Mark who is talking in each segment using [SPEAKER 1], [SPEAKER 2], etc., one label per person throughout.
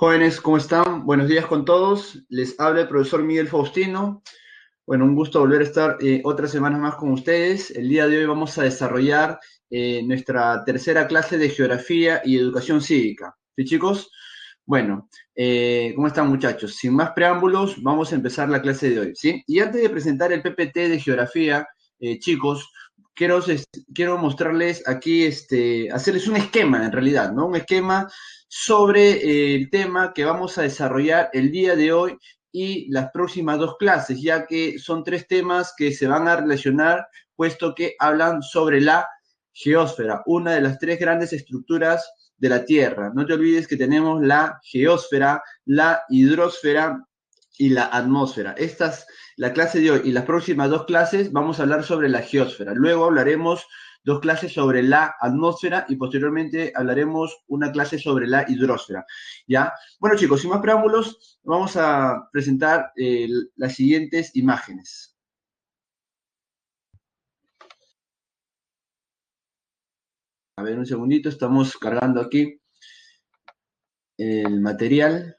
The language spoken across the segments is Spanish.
[SPEAKER 1] Jóvenes, ¿cómo están? Buenos días con todos. Les habla el profesor Miguel Faustino. Bueno, un gusto volver a estar otra semana más con ustedes. El día de hoy vamos a desarrollar nuestra tercera clase de Geografía y Educación Cívica. ¿Sí, chicos? Bueno, ¿cómo están, muchachos? Sin más preámbulos, vamos a empezar la clase de hoy, ¿sí? Y antes de presentar el PPT de Geografía, chicos, quiero mostrarles aquí, hacerles un esquema, en realidad, ¿no? Un esquema sobre el tema que vamos a desarrollar el día de hoy y las próximas dos clases, ya que son tres temas que se van a relacionar, puesto que hablan sobre la geósfera, una de las tres grandes estructuras de la Tierra. No te olvides que tenemos la geósfera, la hidrosfera y la atmósfera. La clase de hoy y las próximas dos clases vamos a hablar sobre la geósfera. Luego hablaremos dos clases sobre la atmósfera y posteriormente hablaremos una clase sobre la hidrosfera. ¿Ya? Bueno, chicos, sin más preámbulos, vamos a presentar las siguientes imágenes. A ver, un segundito, estamos cargando aquí el material.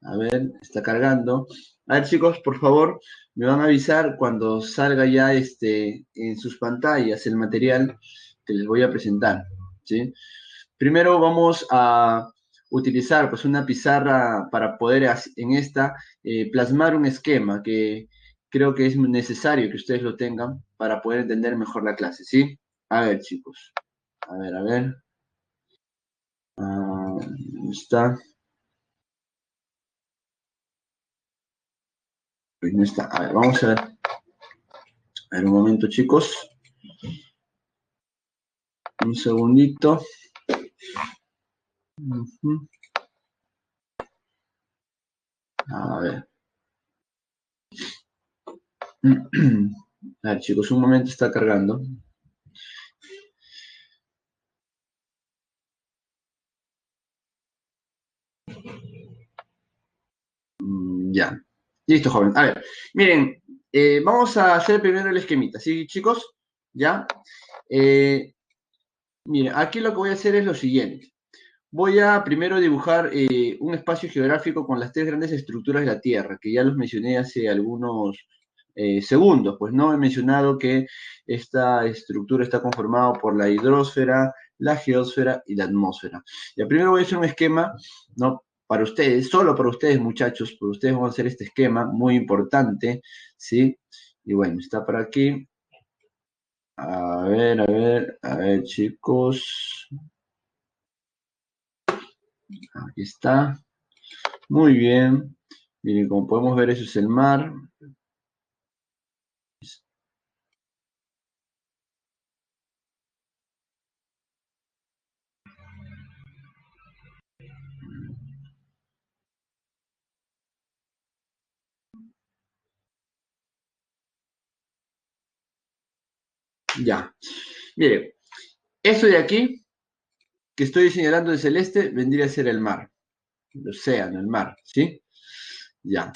[SPEAKER 1] A ver, está cargando. A ver, chicos, por favor, me van a avisar cuando salga ya en sus pantallas el material que les voy a presentar, ¿sí? Primero vamos a utilizar pues una pizarra para poder en esta plasmar un esquema que creo que es necesario que ustedes lo tengan para poder entender mejor la clase, ¿sí? A ver, chicos. A ver, a ver. ¿Dónde está? Pues no está. A ver, vamos a ver. A ver, un momento, chicos. Un segundito. Ujú. A ver. A ver, chicos, un momento, está cargando. Ya. Listo, joven. A ver, miren, vamos a hacer primero el esquemita, ¿sí, chicos? ¿Ya? Eh, miren, aquí lo que voy a hacer es lo siguiente. Voy a primero dibujar un espacio geográfico con las tres grandes estructuras de la Tierra, que ya los mencioné hace algunos segundos, pues no he mencionado que esta estructura está conformada por la hidrosfera, la geósfera y la atmósfera. Ya primero voy a hacer un esquema, ¿no? Para ustedes, solo para ustedes, muchachos, para ustedes vamos a hacer este esquema muy importante, ¿sí? Y bueno, está por aquí. A ver, chicos. Aquí está. Muy bien. Miren, como podemos ver, eso es el mar. Ya. Miren, eso de aquí, que estoy señalando de celeste, vendría a ser el mar. El océano, el mar, ¿sí? Ya.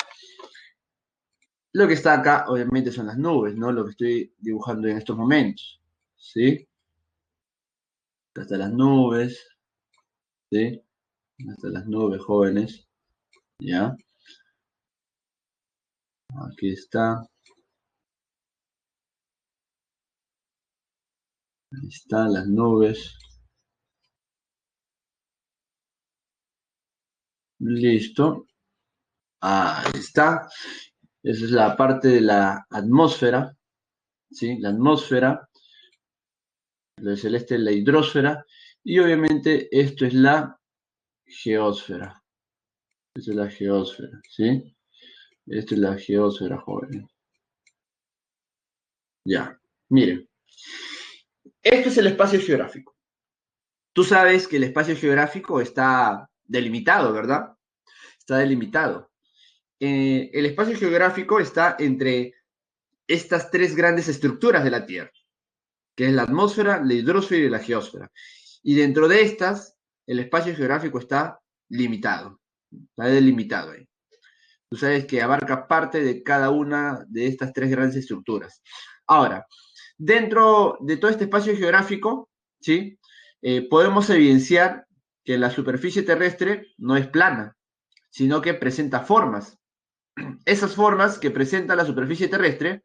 [SPEAKER 1] Lo que está acá, obviamente, son las nubes, ¿no? Lo que estoy dibujando en estos momentos, ¿sí? Acá están las nubes, ¿sí? Acá están las nubes, jóvenes, ¿ya? Aquí está. Ahí están las nubes. Listo. Ahí está. Esa es la parte de la atmósfera, ¿sí? La atmósfera, lo celeste es la hidrosfera, y obviamente esto es la geósfera. Esta es la geósfera, ¿sí? Esto es la geósfera, joven. Ya, miren. Esto es el espacio geográfico. Tú sabes que el espacio geográfico está delimitado, ¿verdad? Está delimitado. El espacio geográfico está entre estas tres grandes estructuras de la Tierra, que es la atmósfera, la hidrosfera y la geósfera. Y dentro de estas, el espacio geográfico está limitado, está delimitado ahí. Tú sabes que abarca parte de cada una de estas tres grandes estructuras. Ahora, dentro de todo este espacio geográfico, ¿sí? Podemos evidenciar que la superficie terrestre no es plana, sino que presenta formas. Esas formas que presenta la superficie terrestre,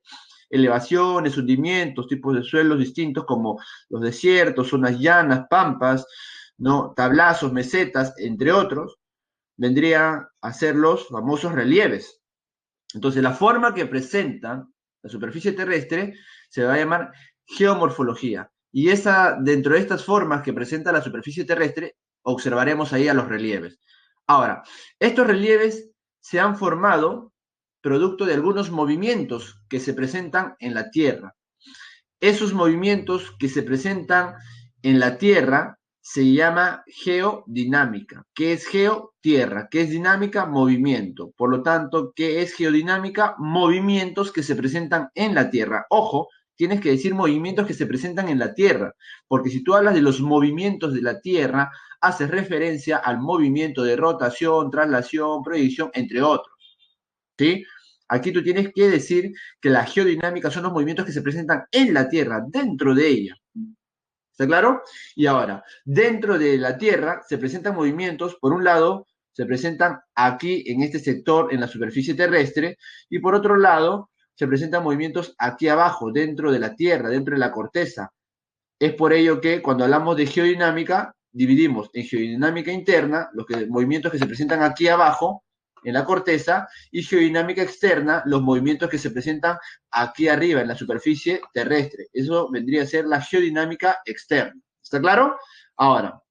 [SPEAKER 1] elevaciones, hundimientos, tipos de suelos distintos como los desiertos, zonas llanas, pampas, ¿no? Tablazos, mesetas, entre otros, vendrían a ser los famosos relieves. Entonces, la forma que presenta la superficie terrestre se va a llamar geomorfología. Y dentro de estas formas que presenta la superficie terrestre, observaremos ahí a los relieves. Ahora, estos relieves se han formado producto de algunos movimientos que se presentan en la Tierra. Esos movimientos que se presentan en la Tierra se llama geodinámica. ¿Qué es geo? Tierra. ¿Qué es dinámica? Movimiento. Por lo tanto, ¿qué es geodinámica? Movimientos que se presentan en la Tierra. Ojo, tienes que decir movimientos que se presentan en la Tierra, porque si tú hablas de los movimientos de la Tierra, haces referencia al movimiento de rotación, traslación, proyección, entre otros. ¿Sí? Aquí tú tienes que decir que la geodinámica son los movimientos que se presentan en la Tierra, dentro de ella. ¿Está claro? Y ahora, dentro de la Tierra se presentan movimientos, por un lado, se presentan aquí en este sector, en la superficie terrestre, y por otro lado, se presentan movimientos aquí abajo, dentro de la Tierra, dentro de la corteza. Es por ello que cuando hablamos de geodinámica, dividimos en geodinámica interna, movimientos que se presentan aquí abajo, en la corteza, y geodinámica externa, los movimientos que se presentan aquí arriba, en la superficie terrestre. Eso vendría a ser la geodinámica externa. ¿Está claro? Ahora,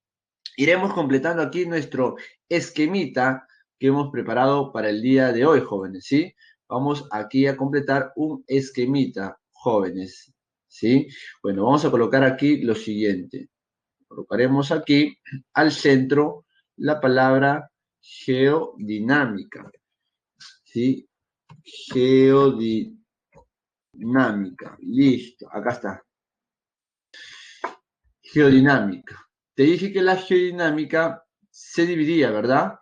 [SPEAKER 1] iremos completando aquí nuestro esquemita que hemos preparado para el día de hoy, jóvenes, ¿sí? Vamos aquí a completar un esquemita, jóvenes, ¿sí? Bueno, vamos a colocar aquí lo siguiente. Colocaremos aquí al centro la palabra geodinámica, ¿sí? Geodinámica, listo, acá está. Geodinámica. Te dije que la geodinámica se dividía, ¿verdad?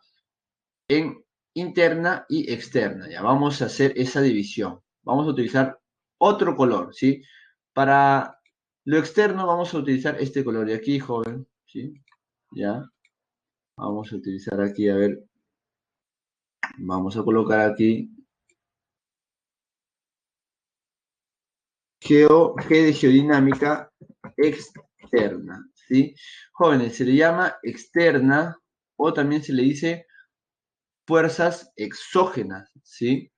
[SPEAKER 1] En interna y externa. Ya vamos a hacer esa división. Vamos a utilizar otro color, ¿sí? Para lo externo vamos a utilizar este color de aquí, joven, ¿sí? Ya. Vamos a utilizar aquí, a ver, vamos a colocar aquí G de geodinámica externa, ¿sí? Jóvenes, se le llama externa o también se le dice fuerzas exógenas, ¿sí?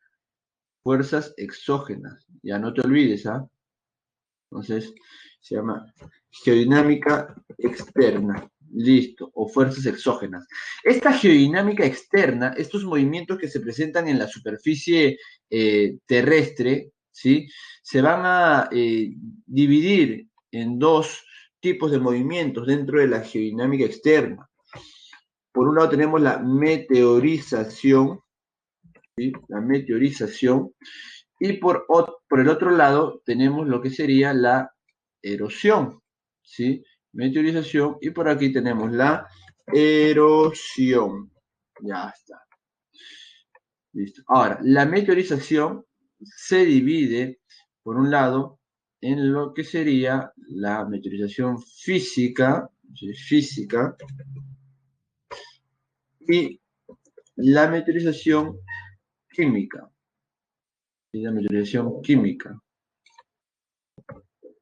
[SPEAKER 1] Fuerzas exógenas, ya no te olvides, ¿ah? Entonces, se llama geodinámica externa, listo, o fuerzas exógenas. Esta geodinámica externa, estos movimientos que se presentan en la superficie terrestre, ¿sí? Se van a dividir en dos tipos de movimientos dentro de la geodinámica externa. Por un lado tenemos la meteorización, ¿sí? La meteorización, y por el otro lado tenemos lo que sería la erosión, ¿sí? Meteorización, y por aquí tenemos la erosión. Ya está. Listo. Ahora, la meteorización se divide, por un lado, en lo que sería la meteorización física, ¿sí? Física, y la meteorización química. Y la meteorización química.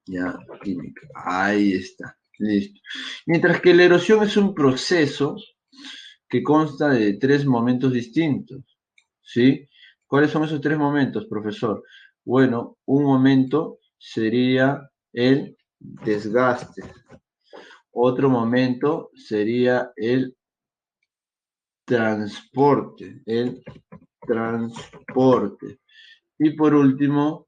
[SPEAKER 1] Ya, química. Ahí está. Listo. Mientras que la erosión es un proceso que consta de tres momentos distintos. ¿Sí? ¿Cuáles son esos tres momentos, profesor? Bueno, un momento sería el desgaste. Otro momento sería el transporte. El transporte. Y por último,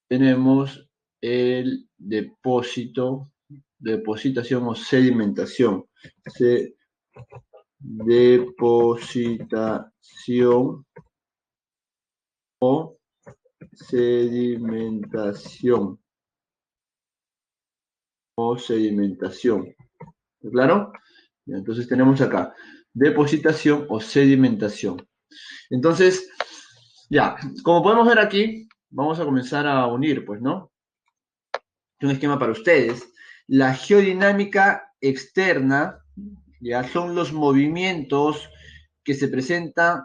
[SPEAKER 1] tenemos el depósito, depositación o sedimentación. Depositación o sedimentación. O sedimentación. ¿Claro? Entonces tenemos acá depositación o sedimentación. Entonces, ya, como podemos ver aquí, vamos a comenzar a unir, pues, ¿no? Un esquema para ustedes. La geodinámica externa, ya son los movimientos que se presentan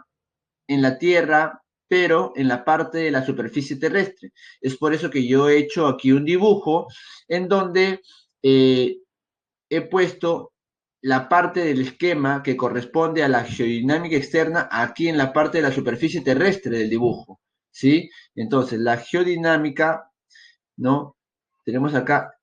[SPEAKER 1] en la Tierra, pero en la parte de la superficie terrestre. Es por eso que yo he hecho aquí un dibujo en donde he puesto la parte del esquema que corresponde a la geodinámica externa aquí en la parte de la superficie terrestre del dibujo, ¿sí? Entonces, la geodinámica, ¿no? Tenemos acá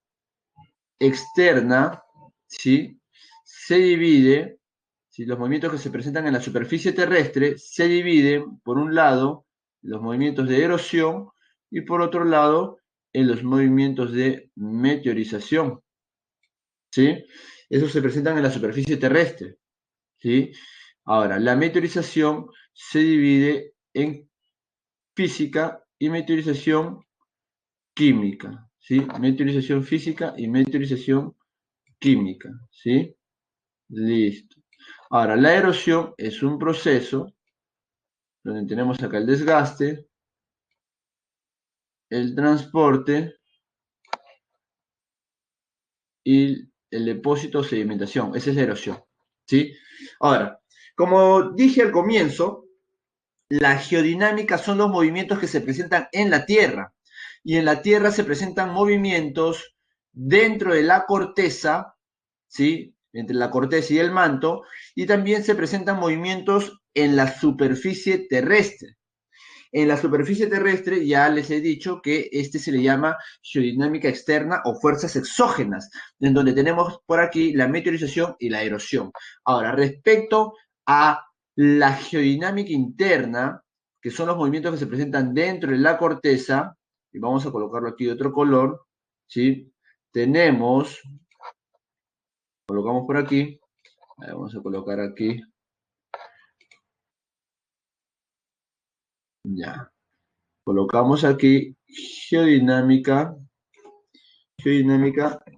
[SPEAKER 1] externa, ¿sí? Se divide, ¿sí? Los movimientos que se presentan en la superficie terrestre se dividen, por un lado, los movimientos de erosión y por otro lado, en los movimientos de meteorización, ¿sí? Esos se presentan en la superficie terrestre, ¿sí? Ahora, la meteorización se divide en física y meteorización química, ¿sí? Meteorización física y meteorización química, ¿sí? Listo. Ahora, la erosión es un proceso donde tenemos acá el desgaste, el transporte y el depósito o sedimentación. Esa es la erosión, ¿sí? Ahora, como dije al comienzo, la geodinámica son los movimientos que se presentan en la Tierra. Y en la Tierra se presentan movimientos dentro de la corteza, ¿sí? Entre la corteza y el manto, y también se presentan movimientos en la superficie terrestre. En la superficie terrestre ya les he dicho que este se le llama geodinámica externa o fuerzas exógenas, en donde tenemos por aquí la meteorización y la erosión. Ahora, respecto a la geodinámica interna, que son los movimientos que se presentan dentro de la corteza, y vamos a colocarlo aquí de otro color, ¿sí? Tenemos, colocamos por aquí, vamos a colocar aquí, ya, colocamos aquí geodinámica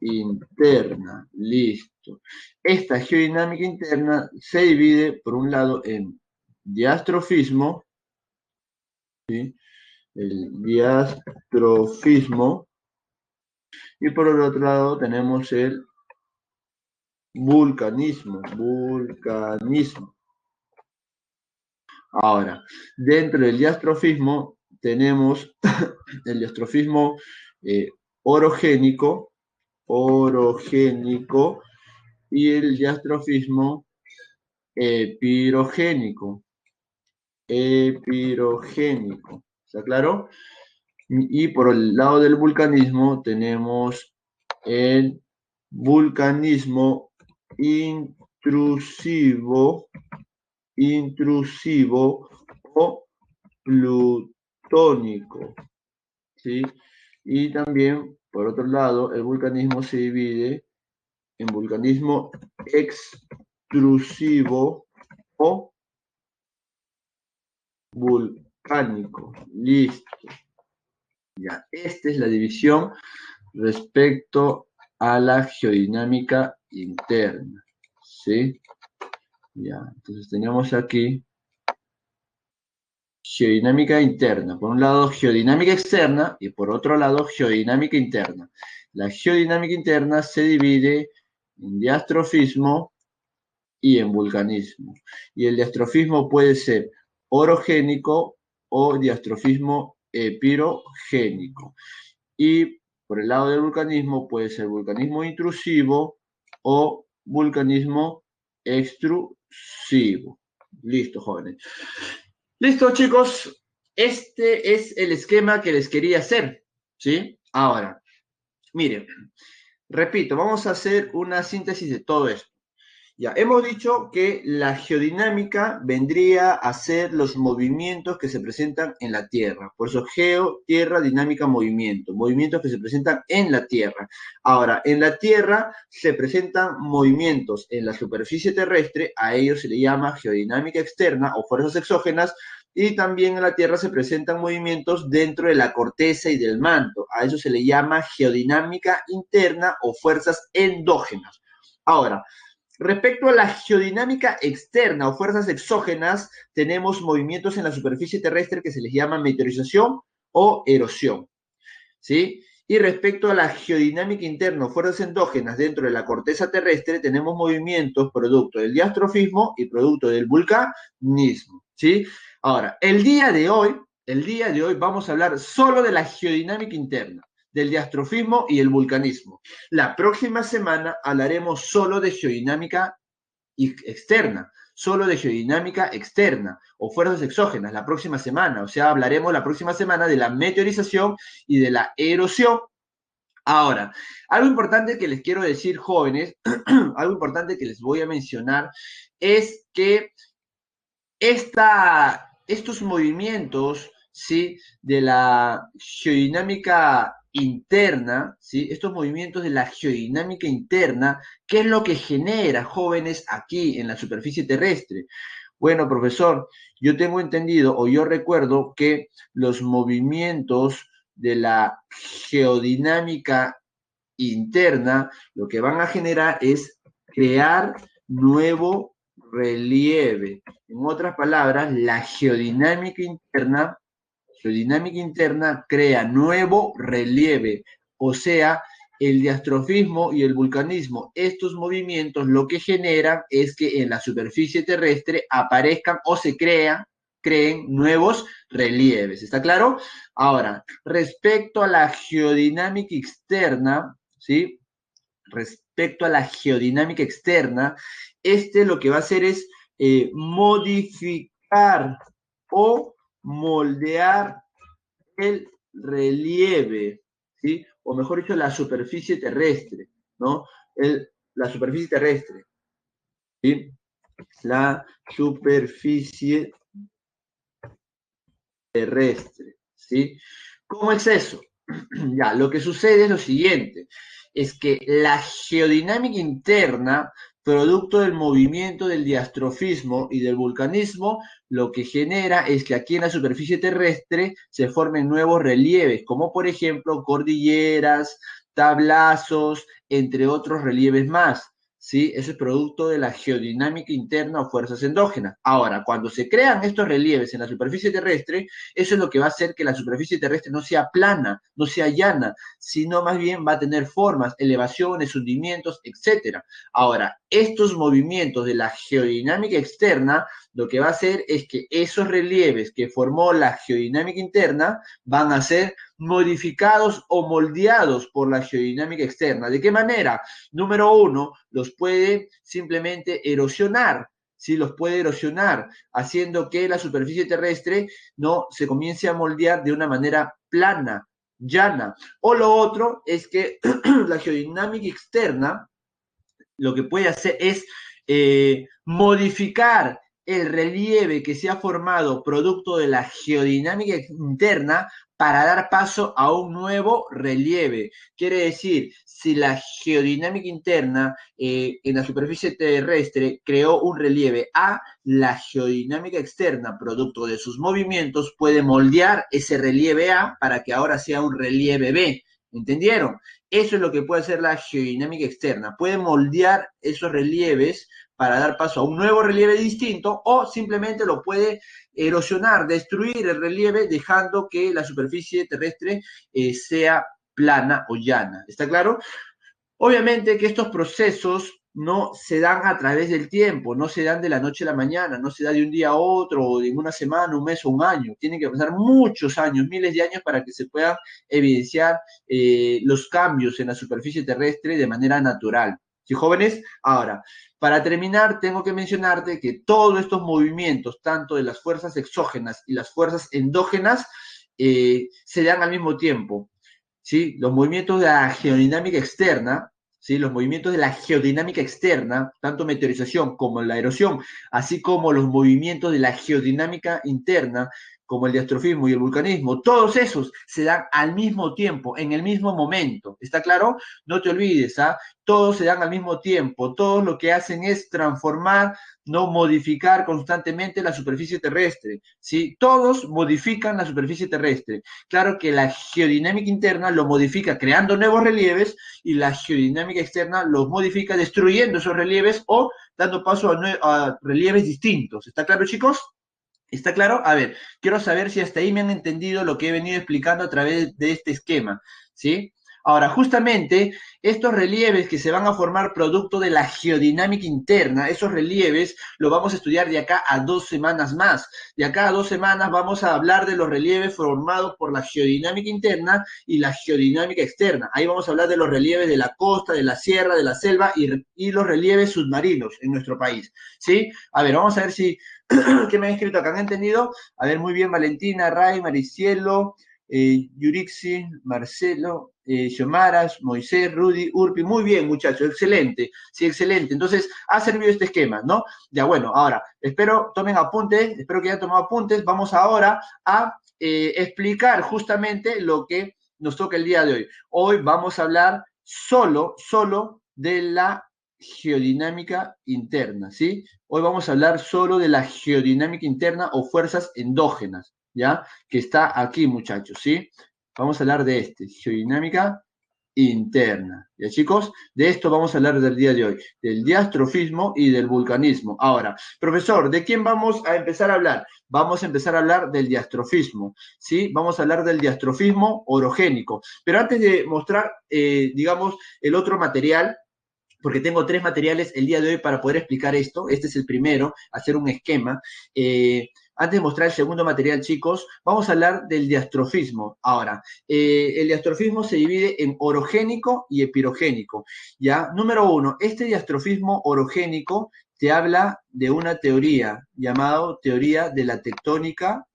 [SPEAKER 1] interna, listo. Esta geodinámica interna se divide, por un lado, en diastrofismo, ¿sí? El diastrofismo, y por el otro lado tenemos el vulcanismo. Ahora, dentro del diastrofismo tenemos el diastrofismo eh, orogénico, y el diastrofismo epirogénico. ¿Está claro? Y por el lado del vulcanismo tenemos el vulcanismo intrusivo o plutónico, ¿sí? Y también, por otro lado, el vulcanismo se divide en vulcanismo extrusivo o volcánico. Listo. Ya, esta es la división respecto a la geodinámica interna. ¿Sí? Ya, entonces tenemos aquí geodinámica interna. Por un lado, geodinámica externa y por otro lado, geodinámica interna. La geodinámica interna se divide en diastrofismo y en vulcanismo. Y el diastrofismo puede ser orogénico o diastrofismo epirogénico. Y por el lado del vulcanismo puede ser vulcanismo intrusivo o vulcanismo extrusivo. Listo, jóvenes. Listo, chicos. Este es el esquema que les quería hacer, ¿sí? Ahora, miren, repito, vamos a hacer una síntesis de todo esto. Ya, hemos dicho que la geodinámica vendría a ser los movimientos que se presentan en la Tierra. Por eso geo, tierra, dinámica, movimiento. Movimientos que se presentan en la Tierra. Ahora, en la Tierra se presentan movimientos en la superficie terrestre, a ellos se le llama geodinámica externa o fuerzas exógenas, y también en la Tierra se presentan movimientos dentro de la corteza y del manto. A eso se le llama geodinámica interna o fuerzas endógenas. Ahora, respecto a la geodinámica externa o fuerzas exógenas, tenemos movimientos en la superficie terrestre que se les llama meteorización o erosión, ¿sí? Y respecto a la geodinámica interna o fuerzas endógenas dentro de la corteza terrestre, tenemos movimientos producto del diastrofismo y producto del vulcanismo, ¿sí? Ahora, el día de hoy vamos a hablar solo de la geodinámica interna, del diastrofismo y el vulcanismo. La próxima semana hablaremos solo de geodinámica externa, solo de geodinámica externa o fuerzas exógenas la próxima semana. O sea, hablaremos la próxima semana de la meteorización y de la erosión. Ahora, algo importante que les quiero decir, jóvenes, algo importante que les voy a mencionar es que estos movimientos, ¿sí? De la geodinámica interna, ¿sí? Estos movimientos de la geodinámica interna, ¿qué es lo que genera, jóvenes, aquí en la superficie terrestre? Bueno, profesor, yo tengo entendido o yo recuerdo que los movimientos de la geodinámica interna lo que van a generar es crear nuevo relieve. En otras palabras, la geodinámica interna crea nuevo relieve, o sea, el diastrofismo y el vulcanismo, estos movimientos lo que generan es que en la superficie terrestre aparezcan o se creen nuevos relieves. ¿Está claro? Ahora, respecto a la geodinámica externa, ¿sí? Respecto a la geodinámica externa, lo que va a hacer es modificar o moldear el relieve, ¿sí? O mejor dicho, la superficie terrestre, ¿no? La superficie terrestre, ¿sí? La superficie terrestre, ¿sí? ¿Cómo es eso? Ya, lo que sucede es lo siguiente, es que la geodinámica interna, producto del movimiento del diastrofismo y del vulcanismo, lo que genera es que aquí en la superficie terrestre se formen nuevos relieves, como por ejemplo cordilleras, tablazos, entre otros relieves más. ¿Sí? Eso es producto de la geodinámica interna o fuerzas endógenas. Ahora, cuando se crean estos relieves en la superficie terrestre, eso es lo que va a hacer que la superficie terrestre no sea plana, no sea llana, sino más bien va a tener formas, elevaciones, hundimientos, etcétera. Ahora, estos movimientos de la geodinámica externa, lo que va a hacer es que esos relieves que formó la geodinámica interna van a ser modificados o moldeados por la geodinámica externa. ¿De qué manera? Número uno, los puede simplemente erosionar, ¿sí? Los puede erosionar, haciendo que la superficie terrestre no se comience a moldear de una manera plana, llana. O lo otro es que la geodinámica externa lo que puede hacer es modificar el relieve que se ha formado producto de la geodinámica interna para dar paso a un nuevo relieve. Quiere decir, si la geodinámica interna en la superficie terrestre creó un relieve A, la geodinámica externa, producto de sus movimientos, puede moldear ese relieve A para que ahora sea un relieve B. ¿Entendieron? Eso es lo que puede hacer la geodinámica externa. Puede moldear esos relieves para dar paso a un nuevo relieve distinto o simplemente lo puede erosionar, destruir el relieve dejando que la superficie terrestre sea plana o llana. ¿Está claro? Obviamente que estos procesos no se dan a través del tiempo, no se dan de la noche a la mañana, no se da de un día a otro, o de una semana, un mes o un año. Tienen que pasar muchos años, miles de años para que se puedan evidenciar los cambios en la superficie terrestre de manera natural. ¿Sí, jóvenes? Ahora, para terminar, tengo que mencionarte que todos estos movimientos, tanto de las fuerzas exógenas y las fuerzas endógenas, se dan al mismo tiempo. ¿Sí? Los movimientos de la geodinámica externa, ¿sí? Los movimientos de la geodinámica externa, tanto meteorización como la erosión, así como los movimientos de la geodinámica interna, como el diastrofismo y el vulcanismo, todos esos se dan al mismo tiempo, en el mismo momento. ¿Está claro? No te olvides, ¿ah? Todos se dan al mismo tiempo, todos lo que hacen es transformar, no modificar constantemente la superficie terrestre, ¿sí? Todos modifican la superficie terrestre. Claro que la geodinámica interna lo modifica creando nuevos relieves y la geodinámica externa los modifica destruyendo esos relieves o dando paso a relieves distintos. ¿Está claro, chicos? ¿Está claro? A ver, quiero saber si hasta ahí me han entendido lo que he venido explicando a través de este esquema. ¿sí? Ahora, justamente estos relieves que se van a formar producto de la geodinámica interna, esos relieves los vamos a estudiar de acá a 2 semanas más. De acá a 2 semanas vamos a hablar de los relieves formados por la geodinámica interna y la geodinámica externa. Ahí vamos a hablar de los relieves de la costa, de la sierra, de la selva y los relieves submarinos en nuestro país, ¿sí? A ver, vamos a ver si, ¿qué me han escrito acá? ¿Han entendido? A ver, muy bien, Valentina, Ray, Maricielo, Yurixi, Marcelo, Xiomaras, Moisés, Rudy, Urpi, muy bien, muchachos, excelente, sí, excelente. Entonces, ha servido este esquema, ¿no? Ya, bueno, ahora, espero tomen apuntes, espero que hayan tomado apuntes. Vamos ahora a explicar justamente lo que nos toca el día de hoy. Hoy vamos a hablar solo de la geodinámica interna, ¿sí? Hoy vamos a hablar solo de la geodinámica interna o fuerzas endógenas, ¿ya? Que está aquí, muchachos, ¿sí? Vamos a hablar de geodinámica interna, ¿ya, chicos? De esto vamos a hablar del día de hoy, del diastrofismo y del vulcanismo. Ahora, profesor, ¿de quién vamos a empezar a hablar? Vamos a empezar a hablar del diastrofismo, ¿sí? Vamos a hablar del diastrofismo orogénico. Pero antes de mostrar, digamos, el otro material, porque tengo 3 materiales el día de hoy para poder explicar esto. Este es el primero, hacer un esquema. Antes de mostrar el segundo material, chicos, vamos a hablar del diastrofismo. Ahora, el diastrofismo se divide en orogénico y epirogénico. ¿Ya? Número 1, este diastrofismo orogénico te habla de una teoría llamada teoría de la tectónica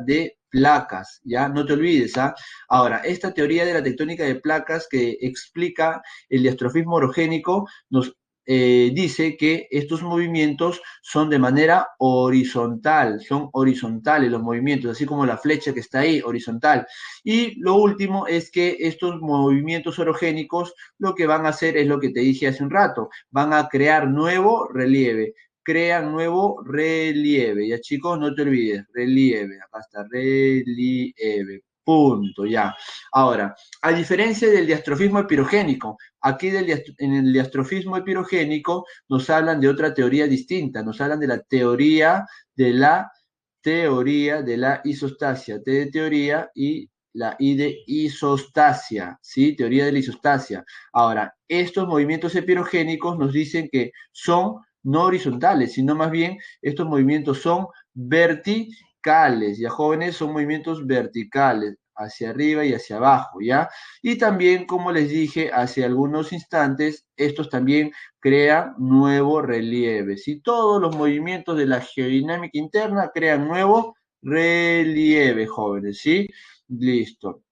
[SPEAKER 1] de placas, ¿ya? No te olvides, ¿ah? Ahora, esta teoría de la tectónica de placas que explica el diastrofismo orogénico nos dice que estos movimientos son de manera horizontal, son horizontales los movimientos, así como la flecha que está ahí, horizontal. Y lo último es que estos movimientos orogénicos lo que van a hacer es lo que te dije hace un rato, van a crear nuevo relieve, crean nuevo relieve, ya chicos, no te olvides, relieve, acá está, relieve, punto, ya. Ahora, a diferencia del diastrofismo epirogénico, aquí en el diastrofismo epirogénico nos hablan de otra teoría distinta, nos hablan de la teoría de la isostasia, T de teoría y la I de isostasia, ¿sí? Teoría de la isostasia. Ahora, estos movimientos epirogénicos nos dicen que son no horizontales, sino más bien estos movimientos son verticales, ya jóvenes, son movimientos verticales, hacia arriba y hacia abajo, ¿ya? Y también, como les dije hace algunos instantes, estos también crean nuevo relieve, ¿sí? Todos los movimientos de la geodinámica interna crean nuevo relieve, jóvenes, ¿sí? Listo.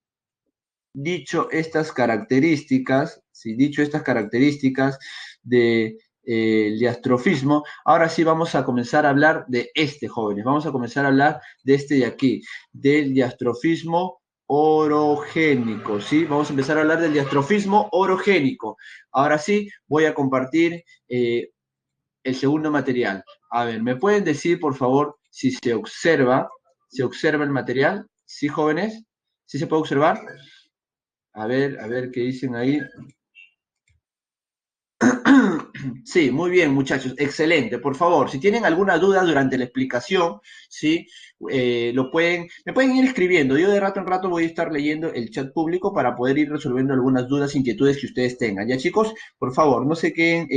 [SPEAKER 1] Dicho estas características, ¿sí? Dicho estas características de el diastrofismo, ahora sí vamos a comenzar a hablar de jóvenes, vamos a comenzar a hablar de este de aquí, del diastrofismo orogénico, ¿sí? Vamos a empezar a hablar del diastrofismo orogénico. Ahora sí, voy a compartir el segundo material. A ver, ¿me pueden decir, por favor, si se observa el material? ¿Sí, jóvenes? ¿Sí se puede observar? A ver qué dicen ahí. Sí, muy bien, muchachos, excelente. Por favor, si tienen alguna duda durante la explicación, sí, me pueden ir escribiendo. Yo de rato en rato voy a estar leyendo el chat público para poder ir resolviendo algunas dudas, inquietudes que ustedes tengan. Ya, chicos, por favor, no se queden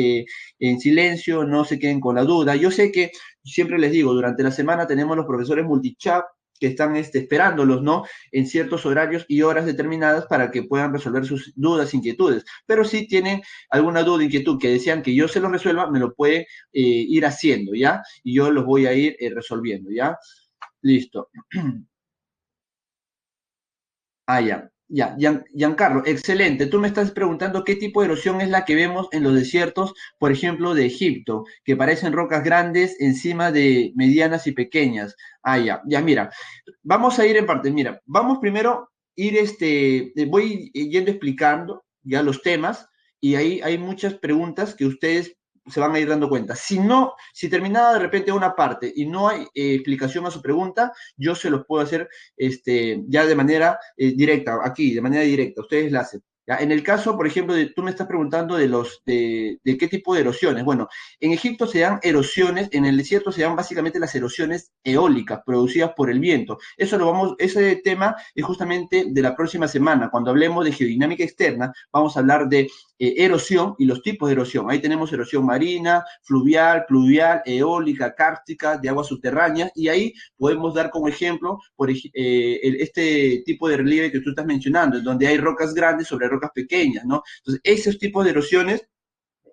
[SPEAKER 1] en silencio, no se queden con la duda. Yo sé que siempre les digo, durante la semana tenemos los profesores multichat que están esperándolos, ¿no? En ciertos horarios y horas determinadas para que puedan resolver sus dudas, inquietudes. Pero si tienen alguna duda, inquietud que desean que yo se lo resuelva, me lo puede ir haciendo, ¿ya? Y yo los voy a ir resolviendo, ¿ya? Listo. Ah, ya. Ya, Giancarlo, excelente. Tú me estás preguntando qué tipo de erosión es la que vemos en los desiertos, por ejemplo, de Egipto, que parecen rocas grandes encima de medianas y pequeñas. Ah, ya, ya, mira. Vamos a ir en parte. Mira, vamos primero ir, voy yendo explicando ya los temas y ahí hay muchas preguntas que ustedes se van a ir dando cuenta. Si no, si terminada de repente una parte y no hay explicación a su pregunta, yo se los puedo hacer ya de manera directa, aquí, de manera directa, ustedes la hacen. ¿Ya? En el caso, por ejemplo, tú me estás preguntando de qué tipo de erosiones. Bueno, en Egipto se dan erosiones, en el desierto se dan básicamente las erosiones eólicas producidas por el viento. Ese tema es justamente de la próxima semana. Cuando hablemos de geodinámica externa, vamos a hablar de erosión y los tipos de erosión. Ahí tenemos erosión marina, fluvial, pluvial, eólica, kárstica, de aguas subterráneas, y ahí podemos dar como ejemplo este tipo de relieve que tú estás mencionando, donde hay rocas grandes sobre rocas pequeñas, ¿no? Entonces, esos tipos de erosiones,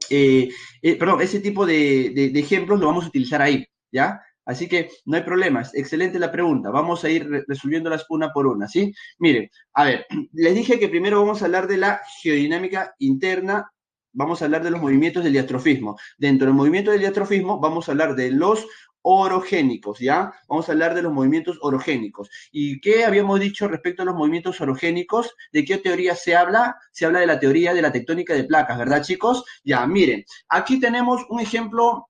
[SPEAKER 1] ese tipo de ejemplos lo vamos a utilizar ahí, ¿ya? Así que no hay problemas. Excelente la pregunta. Vamos a ir resolviéndolas una por una, ¿sí? Miren, a ver, les dije que primero vamos a hablar de la geodinámica interna, vamos a hablar de los movimientos del diastrofismo. Dentro del movimiento del diastrofismo vamos a hablar de los orogénicos, ¿ya? Vamos a hablar de los movimientos orogénicos. ¿Y qué habíamos dicho respecto a los movimientos orogénicos? ¿De qué teoría se habla? Se habla de la teoría de la tectónica de placas, ¿verdad, chicos? Ya, miren, aquí tenemos un ejemplo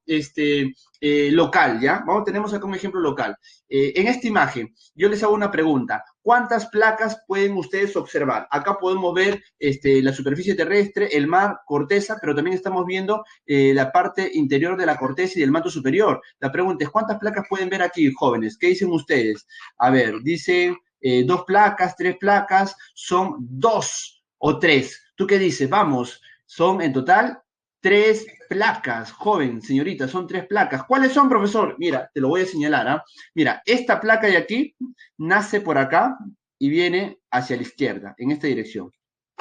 [SPEAKER 1] local, ¿ya? Tenemos acá un ejemplo local. En esta imagen, yo les hago una pregunta. ¿Cuántas placas pueden ustedes observar? Acá podemos ver la superficie terrestre, el mar, corteza, pero también estamos viendo la parte interior de la corteza y del manto superior. La pregunta es, ¿cuántas placas pueden ver aquí, jóvenes? ¿Qué dicen ustedes? A ver, dicen 2 placas, 3 placas, son 2 o 3. ¿Tú qué dices? Vamos, son en total 3 placas, joven, señorita, son 3 placas. ¿Cuáles son, profesor? Mira, te lo voy a señalar, ¿ah? Mira, esta placa de aquí nace por acá y viene hacia la izquierda, en esta dirección,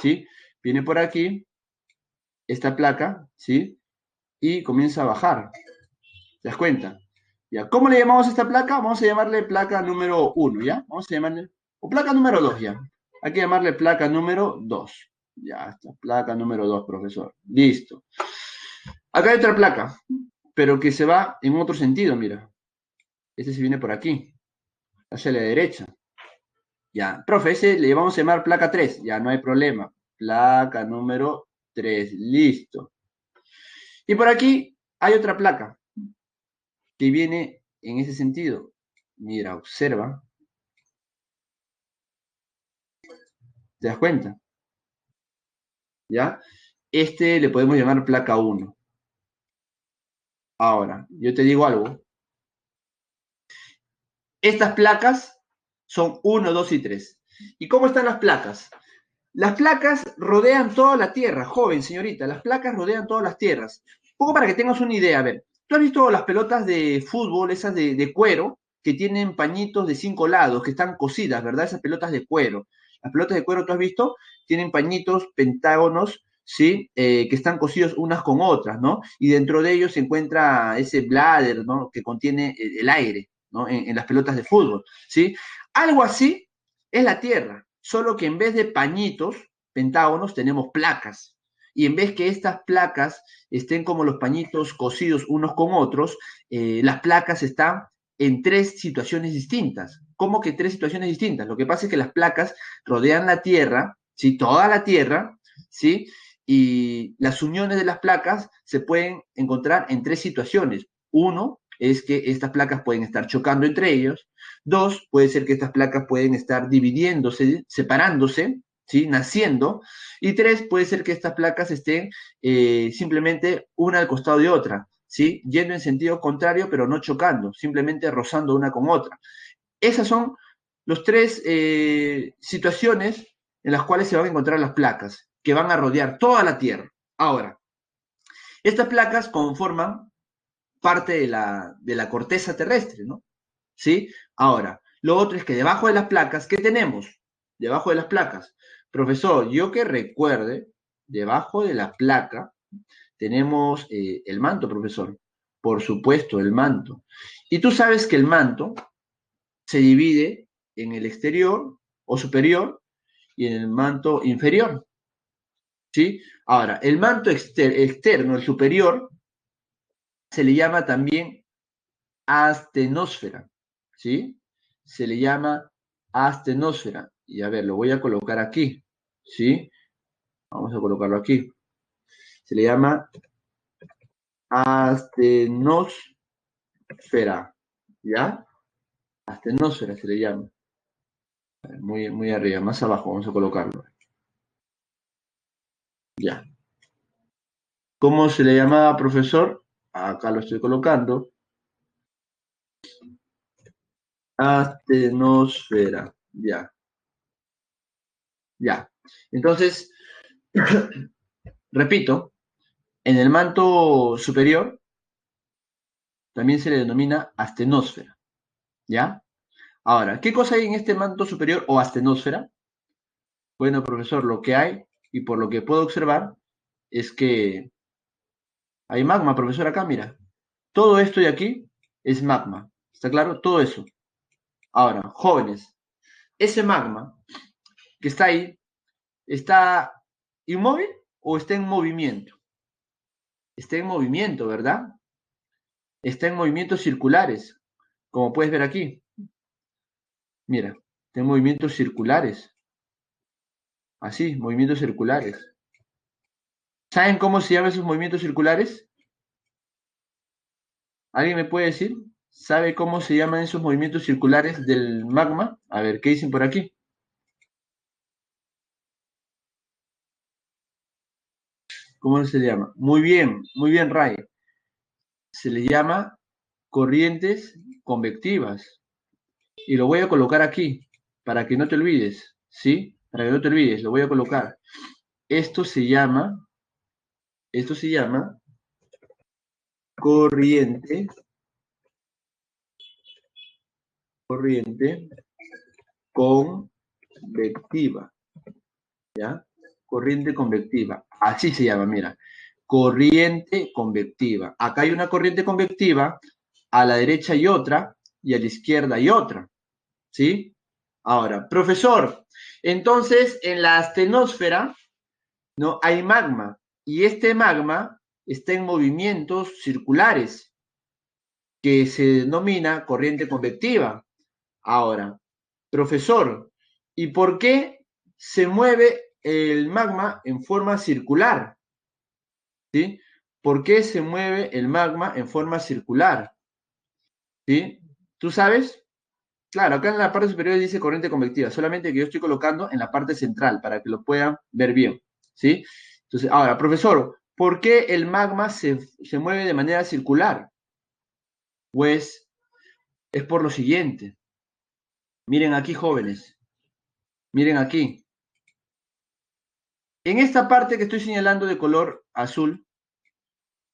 [SPEAKER 1] ¿sí? Viene por aquí, esta placa, ¿sí? Y comienza a bajar. ¿Te das cuenta? ¿Ya? ¿Cómo le llamamos a esta placa? Vamos a llamarle placa número 1, ¿ya? Vamos a llamarle, o placa número 2, ¿ya? Hay que llamarle placa número 2. Ya está, placa número 2, profesor. Listo. Acá hay otra placa, pero que se va en otro sentido, mira. Este se viene por aquí, hacia la derecha. Ya, profe, ese le vamos a llamar placa 3. Ya, no hay problema. Placa número 3, listo. Y por aquí hay otra placa que viene en ese sentido. Mira, observa. ¿Te das cuenta? ¿Ya? Este le podemos llamar placa 1. Ahora, yo te digo algo. Estas placas son 1, 2 y 3. ¿Y cómo están las placas? Las placas rodean toda la Tierra, joven señorita, las placas rodean todas las tierras. Un poco para que tengas una idea, a ver, ¿tú has visto las pelotas de fútbol, esas de cuero, que tienen pañitos de 5 lados, que están cosidas, ¿verdad? Esas pelotas de cuero. Las pelotas de cuero, ¿tú has visto? Tienen pañitos, pentágonos, ¿sí? Que están cosidos unas con otras, ¿no? Y dentro de ellos se encuentra ese bladder, ¿no? Que contiene el aire, ¿no? En las pelotas de fútbol, ¿sí? Algo así es la Tierra, solo que en vez de pañitos, pentágonos, tenemos placas. Y en vez que estas placas estén como los pañitos cosidos unos con otros, las placas están en 3 situaciones distintas. ¿Cómo que 3 situaciones distintas? Lo que pasa es que las placas rodean la Tierra, ¿sí? Toda la Tierra, ¿sí? Y las uniones de las placas se pueden encontrar en 3 situaciones. Uno es que estas placas pueden estar chocando entre ellos. Dos, puede ser que estas placas pueden estar dividiéndose, separándose, ¿sí? Naciendo. Y tres, puede ser que estas placas estén simplemente una al costado de otra, ¿sí? Yendo en sentido contrario, pero no chocando, simplemente rozando una con otra. Esas son las 3 situaciones en las cuales se van a encontrar las placas, que van a rodear toda la Tierra. Ahora, estas placas conforman parte de la corteza terrestre, ¿no? ¿Sí? Ahora, lo otro es que debajo de las placas, ¿qué tenemos? Debajo de las placas. Profesor, yo que recuerde, debajo de la placa tenemos el manto, profesor. Por supuesto, el manto. Y tú sabes que el manto se divide en el exterior o superior y en el manto inferior. ¿Sí? Ahora, el manto externo, el superior, se le llama también astenosfera. ¿Sí? Se le llama astenosfera. Y a ver, lo voy a colocar aquí. ¿Sí? Vamos a colocarlo aquí. Se le llama astenosfera. ¿Ya? Astenosfera se le llama. Muy, muy arriba, más abajo, vamos a colocarlo. Ya. ¿Cómo se le llamaba, profesor? Acá lo estoy colocando. Astenosfera. Ya, ya. Entonces, repito, en el manto superior también se le denomina astenosfera. ¿Ya? Ahora, ¿qué cosa hay en este manto superior o astenosfera? Bueno, profesor, lo que hay, y por lo que puedo observar, es que hay magma, profesor, acá, mira. Todo esto de aquí es magma. ¿Está claro? Todo eso. Ahora, jóvenes, ese magma que está ahí, ¿está inmóvil o está en movimiento? Está en movimiento, ¿verdad? Está en movimientos circulares, como puedes ver aquí. Mira, está en movimientos circulares. Así, movimientos circulares. ¿Saben cómo se llaman esos movimientos circulares? ¿Alguien me puede decir? ¿Sabe cómo se llaman esos movimientos circulares del magma? A ver, ¿qué dicen por aquí? ¿Cómo se llama? Muy bien, Ray. Se le llama corrientes convectivas. Y lo voy a colocar aquí, para que no te olvides, ¿sí? Para que no te olvides, lo voy a colocar. Esto se llama, esto se llama corriente, corriente convectiva, ¿ya? Corriente convectiva, así se llama, mira, corriente convectiva. Acá hay una corriente convectiva, a la derecha hay otra y a la izquierda hay otra, ¿sí? Ahora, profesor, entonces en la astenosfera, ¿no? Hay magma y este magma está en movimientos circulares que se denomina corriente convectiva. Ahora, profesor, ¿y por qué se mueve el magma en forma circular? ¿Sí? ¿Por qué se mueve el magma en forma circular? ¿Sí? ¿Tú sabes? Claro, acá en la parte superior dice corriente convectiva, solamente que yo estoy colocando en la parte central para que lo puedan ver bien. ¿Sí? Entonces, ahora, profesor, ¿por qué el magma se mueve de manera circular? Pues es por lo siguiente. Miren aquí, jóvenes. Miren aquí. En esta parte que estoy señalando de color azul,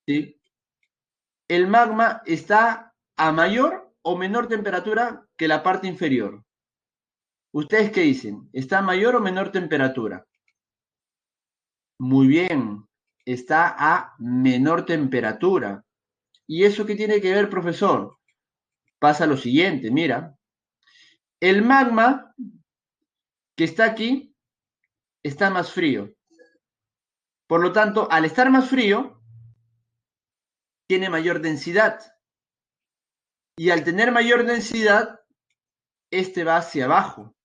[SPEAKER 1] ¿sí? El magma está a mayor o menor temperatura que la parte inferior. ¿Ustedes qué dicen? ¿Está a mayor o menor temperatura? Muy bien, está a menor temperatura. ¿Y eso qué tiene que ver, profesor? Pasa lo siguiente, mira. El magma que está aquí está más frío. Por lo tanto, al estar más frío, tiene mayor densidad. Y al tener mayor densidad, este va hacia abajo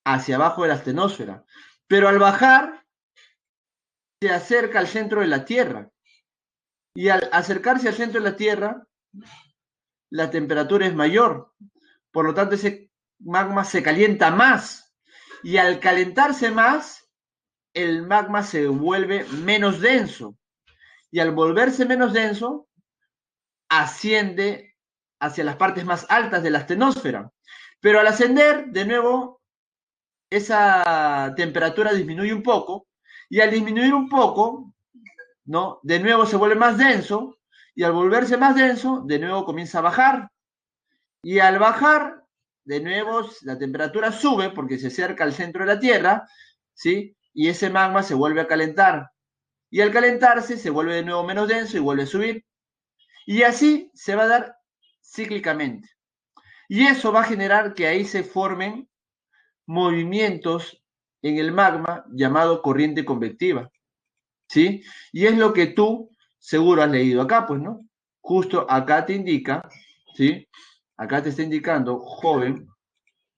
[SPEAKER 1] de la astenosfera. Pero al bajar, se acerca al centro de la Tierra. Y al acercarse al centro de la Tierra, la temperatura es mayor. Por lo tanto, ese magma se calienta más. Y al calentarse más, el magma se vuelve menos denso. Y al volverse menos denso, asciende hacia las partes más altas de la astenosfera. Pero al ascender, de nuevo, esa temperatura disminuye un poco. Y al disminuir un poco, ¿no? De nuevo se vuelve más denso. Y al volverse más denso, de nuevo comienza a bajar. Y al bajar, de nuevo, la temperatura sube porque se acerca al centro de la Tierra, ¿sí? Y ese magma se vuelve a calentar. Y al calentarse, se vuelve de nuevo menos denso y vuelve a subir. Y así se va a dar cíclicamente. Y eso va a generar que ahí se formen movimientos en el magma llamado corriente convectiva, ¿sí? Y es lo que tú seguro has leído acá, pues, ¿no? Justo acá te indica, ¿sí? Acá te está indicando, joven,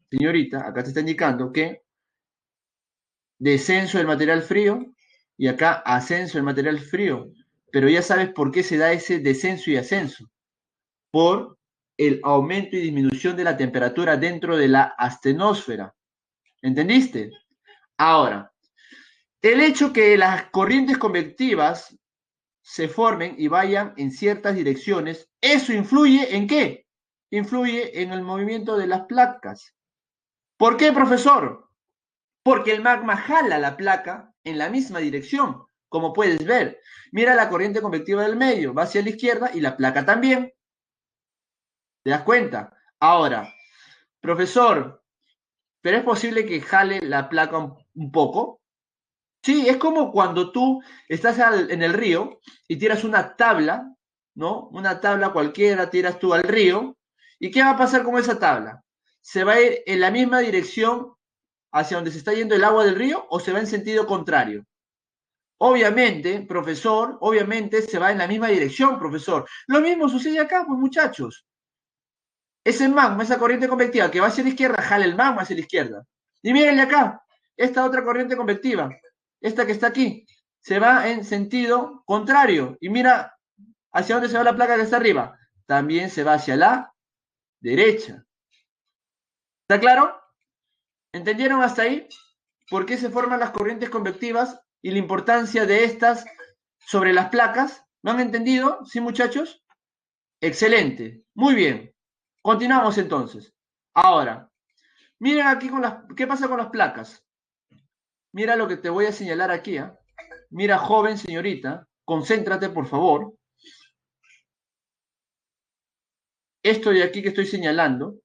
[SPEAKER 1] señorita, acá te está indicando que descenso del material frío y acá ascenso del material frío. Pero ya sabes por qué se da ese descenso y ascenso. Por el aumento y disminución de la temperatura dentro de la astenosfera. ¿Entendiste? Ahora, El hecho que las corrientes convectivas se formen y vayan en ciertas direcciones, ¿eso influye en qué? Influye en el movimiento de las placas. ¿Por qué, profesor? Porque el magma jala la placa en la misma dirección, como puedes ver. Mira la corriente convectiva del medio, va hacia la izquierda y la placa también. ¿Te das cuenta? Ahora, profesor, ¿pero es posible que jale la placa un poco? Sí, es como cuando tú estás en el río y tiras una tabla, ¿no? Una tabla cualquiera, tiras tú al río. ¿Y qué va a pasar con esa tabla? ¿Se va a ir en la misma dirección hacia donde se está yendo el agua del río o se va en sentido contrario? Obviamente, profesor, obviamente se va en la misma dirección, profesor. Lo mismo sucede acá, pues muchachos. Ese magma, esa corriente convectiva que va hacia la izquierda, jala el magma hacia la izquierda. Y mírenle acá, esta otra corriente convectiva, esta que está aquí, se va en sentido contrario. Y mira hacia dónde se va la placa que está arriba. También se va hacia la derecha. ¿Está claro? ¿Entendieron hasta ahí por qué se forman las corrientes convectivas y la importancia de estas sobre las placas? ¿Lo han entendido? ¿Sí, muchachos? Excelente. Muy bien. Continuamos entonces. Ahora, miren aquí ¿qué pasa con las placas? Mira lo que te voy a señalar aquí. ¿Eh? Mira, joven señorita, concéntrate, por favor. Esto de aquí que estoy señalando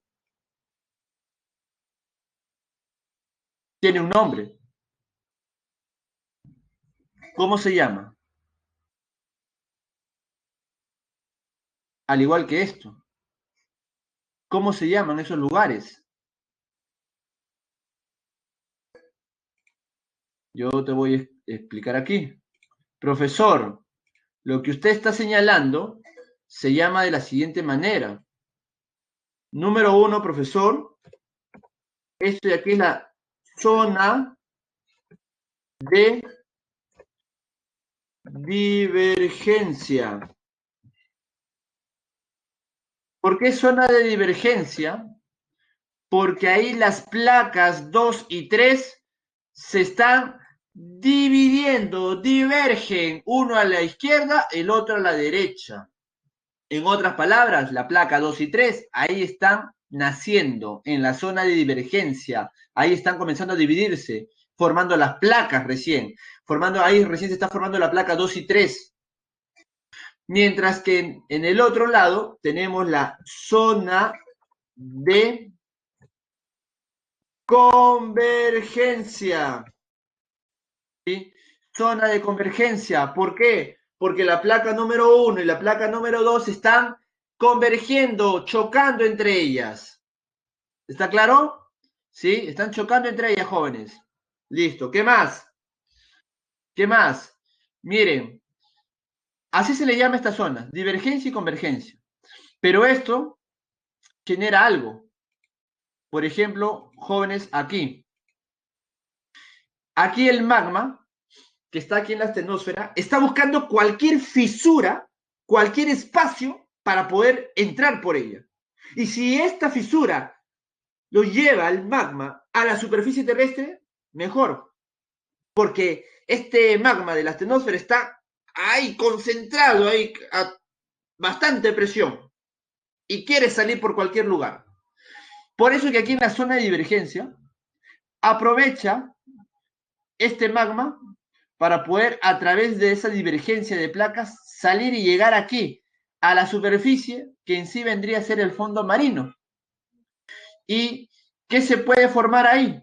[SPEAKER 1] tiene un nombre. ¿Cómo se llama? Al igual que esto. ¿Cómo se llaman esos lugares? Yo te voy a explicar aquí. Profesor, lo que usted está señalando se llama de la siguiente manera. Número uno, profesor, esto de aquí es la zona de divergencia. ¿Por qué zona de divergencia? Porque ahí las placas 2 y 3 se están dividiendo, divergen, uno a la izquierda, el otro a la derecha. En otras palabras, la placa 2 y 3, ahí están naciendo en la zona de divergencia, ahí están comenzando a dividirse, formando las placas recién, ahí recién se está formando la placa 2 y 3. Mientras que en el otro lado tenemos la zona de convergencia. ¿Sí? Zona de convergencia. ¿Por qué? Porque la placa número 1 y la placa número 2 están convergiendo, chocando entre ellas. ¿Está claro? ¿Sí? Están chocando entre ellas, jóvenes. Listo. ¿Qué más? ¿Qué más? Miren, así se le llama a esta zona, divergencia y convergencia. Pero esto genera algo. Por ejemplo, jóvenes, aquí. Aquí el magma, que está aquí en la astenosfera, está buscando cualquier fisura, cualquier espacio para poder entrar por ella. Y si esta fisura lo lleva el magma a la superficie terrestre, mejor. Porque este magma de la astenosfera está ahí concentrado, ahí a bastante presión. Y quiere salir por cualquier lugar. Por eso que aquí en la zona de divergencia, aprovecha este magma para poder a través de esa divergencia de placas salir y llegar aquí a la superficie que en sí vendría a ser el fondo marino. ¿Y qué se puede formar ahí?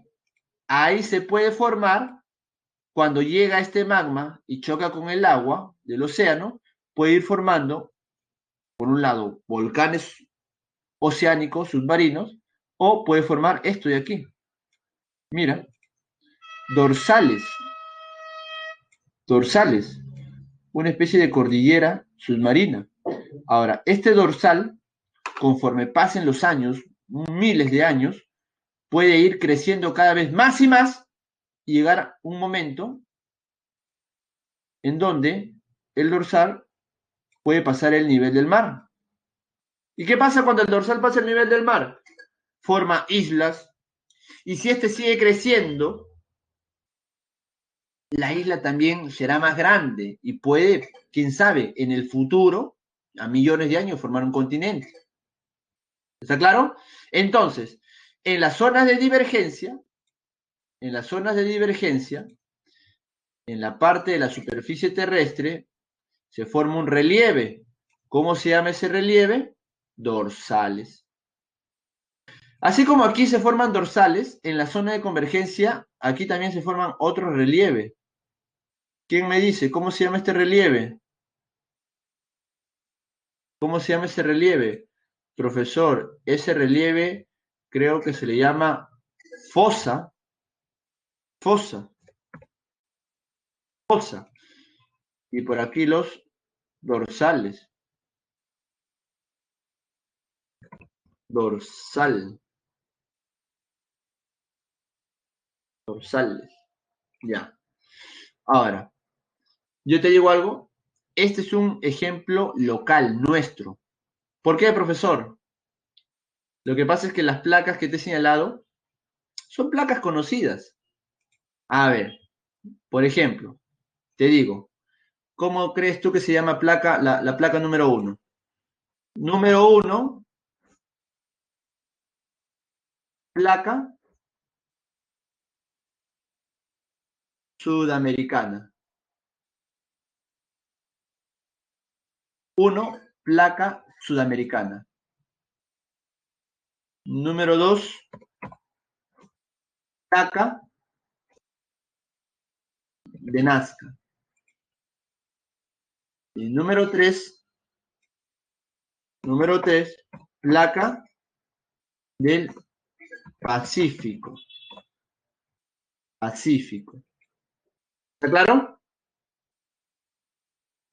[SPEAKER 1] Ahí se puede formar cuando llega este magma y choca con el agua del océano, puede ir formando, por un lado, volcanes oceánicos submarinos o puede formar esto de aquí. Mira, dorsales, dorsales, una especie de cordillera submarina. Ahora, este dorsal, conforme pasen los años, miles de años, puede ir creciendo cada vez más y más y llegar a un momento en donde el dorsal puede pasar el nivel del mar. ¿Y qué pasa cuando el dorsal pasa el nivel del mar? Forma islas y si este sigue creciendo, la isla también será más grande y puede, quién sabe, en el futuro, a millones de años, formar un continente. ¿Está claro? Entonces, en las zonas de divergencia, en las zonas de divergencia, en la parte de la superficie terrestre, se forma un relieve. ¿Cómo se llama ese relieve? Dorsales. Así como aquí se forman dorsales, en la zona de convergencia, aquí también se forman otros relieves. ¿Quién me dice cómo se llama este relieve? ¿Cómo se llama ese relieve? Profesor, ese relieve creo que se le llama fosa, fosa, fosa. Y por aquí los dorsales, dorsal, dorsales. Ya. Ahora, yo te digo algo. Este es un ejemplo local, nuestro. ¿Por qué, profesor? Lo que pasa es que las placas que te he señalado son placas conocidas. A ver, por ejemplo, te digo, ¿cómo crees tú que se llama placa, la placa número uno? Número uno, placa sudamericana. Uno, placa sudamericana. Número dos, placa de Nazca. Y número tres, placa del Pacífico. Pacífico. ¿Está claro?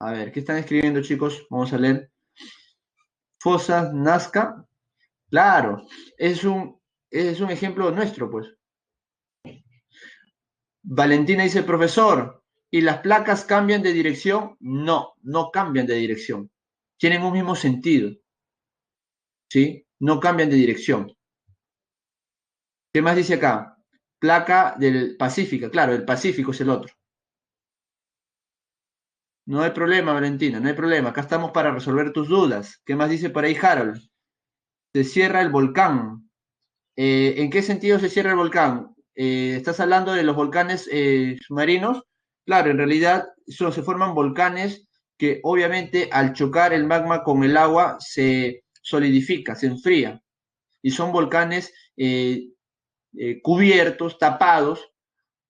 [SPEAKER 1] A ver, ¿qué están escribiendo, chicos? Vamos a leer. Fosas, Nazca. Claro, es un ejemplo nuestro, pues. Valentina dice, profesor, ¿y las placas cambian de dirección? No, no cambian de dirección. Tienen un mismo sentido, ¿sí? No cambian de dirección. ¿Qué más dice acá? Placa del Pacífico, claro, el Pacífico es el otro. No hay problema, Valentina, no hay problema. Acá estamos para resolver tus dudas. ¿Qué más dice por ahí Harold? Se cierra el volcán. ¿En qué sentido se cierra el volcán? ¿Estás hablando de los volcanes submarinos? Claro, en realidad se forman volcanes que obviamente al chocar el magma con el agua se solidifica, se enfría. Y son volcanes cubiertos, tapados,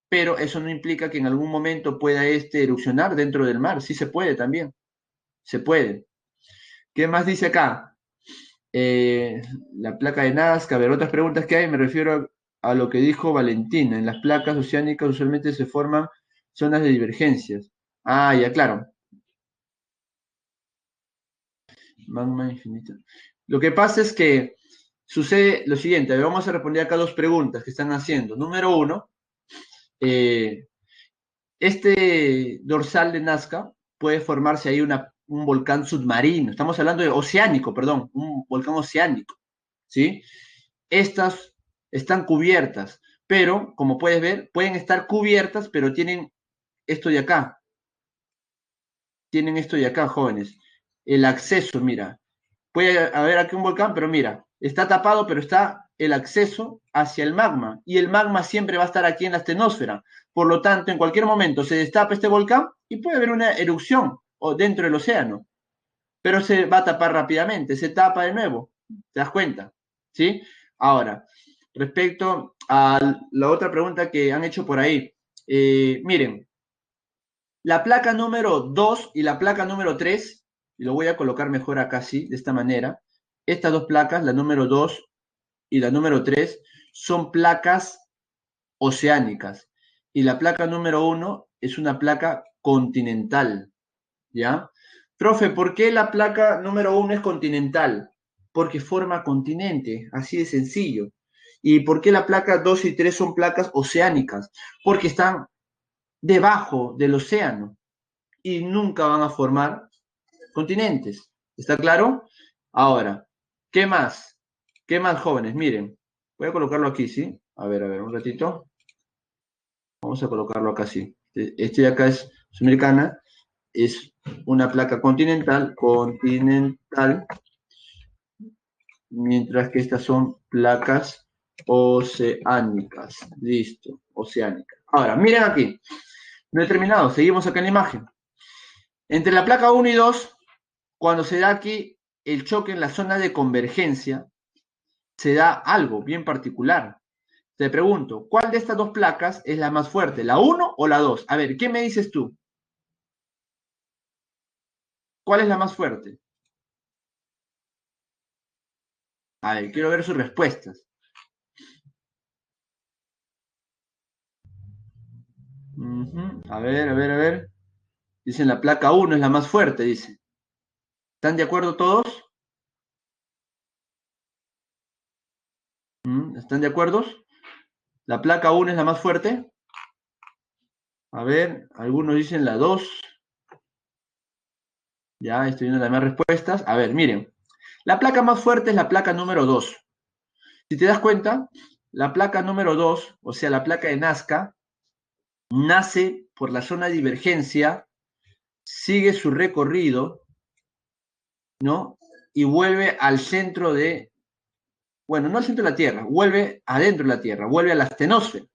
[SPEAKER 1] pero eso no implica que en algún momento pueda este erupcionar dentro del mar. Sí se puede también, se puede. ¿Qué más dice acá? Eh, la placa de Nazca, a ver, otras preguntas que hay, me refiero a lo que dijo Valentina. En las placas oceánicas usualmente se forman zonas de divergencias. Ah, ya, claro. Magma infinito. Lo que pasa es que sucede lo siguiente, a ver, vamos a responder acá dos preguntas que están haciendo. Número uno, eh, este dorsal de Nazca puede formarse ahí un volcán submarino. Estamos hablando de oceánico, perdón, un volcán oceánico, ¿sí? Estas están cubiertas, pero como puedes ver, pueden estar cubiertas, pero esto de acá, tienen esto de acá, jóvenes. El acceso, mira, puede haber aquí un volcán, pero mira, está tapado, pero está el acceso hacia el magma, y el magma siempre va a estar aquí en la astenosfera. Por lo tanto, en cualquier momento se destapa este volcán y puede haber una erupción o dentro del océano, pero se va a tapar rápidamente, se tapa de nuevo, ¿te das cuenta? ¿Sí? Ahora, respecto a la otra pregunta que han hecho por ahí, miren, la placa número 2 y la placa número 3, y lo voy a colocar mejor acá así, de esta manera, estas dos placas, la número 2 y la número 3, son placas oceánicas, y la placa número uno es una placa continental, ¿ya? Profe, ¿por qué la placa número uno es continental? Porque forma continente, así de sencillo. ¿Y por qué la placa 2 y 3 son placas oceánicas? Porque están debajo del océano y nunca van a formar continentes. ¿Está claro? Ahora, ¿qué más? ¿Qué más, jóvenes? Miren, voy a colocarlo aquí, ¿sí? A ver, un ratito. Vamos a colocarlo acá, sí. Este de acá es sudamericana, es una placa continental, mientras que estas son placas oceánicas. Listo, oceánicas. Ahora, miren aquí. No he terminado, seguimos acá en la imagen. Entre la placa 1 y 2, cuando se da aquí el choque en la zona de convergencia, se da algo bien particular. Te pregunto, ¿cuál de estas dos placas es la más fuerte? ¿La 1 o la 2? A ver, ¿qué me dices tú? ¿Cuál es la más fuerte? A ver, quiero ver sus respuestas. A ver, a ver, a ver. Dicen la placa 1 es la más fuerte, dice. ¿Están de acuerdo todos? ¿Están de acuerdo? ¿La placa 1 es la más fuerte? A ver, algunos dicen la 2. Ya estoy viendo las más respuestas. A ver, miren. La placa más fuerte es la placa número 2. Si te das cuenta, la placa número 2, o sea, la placa de Nazca, nace por la zona de divergencia, sigue su recorrido, ¿no? Y vuelve al centro de, bueno, no al centro de la Tierra, vuelve adentro de la Tierra, vuelve a la astenosfera.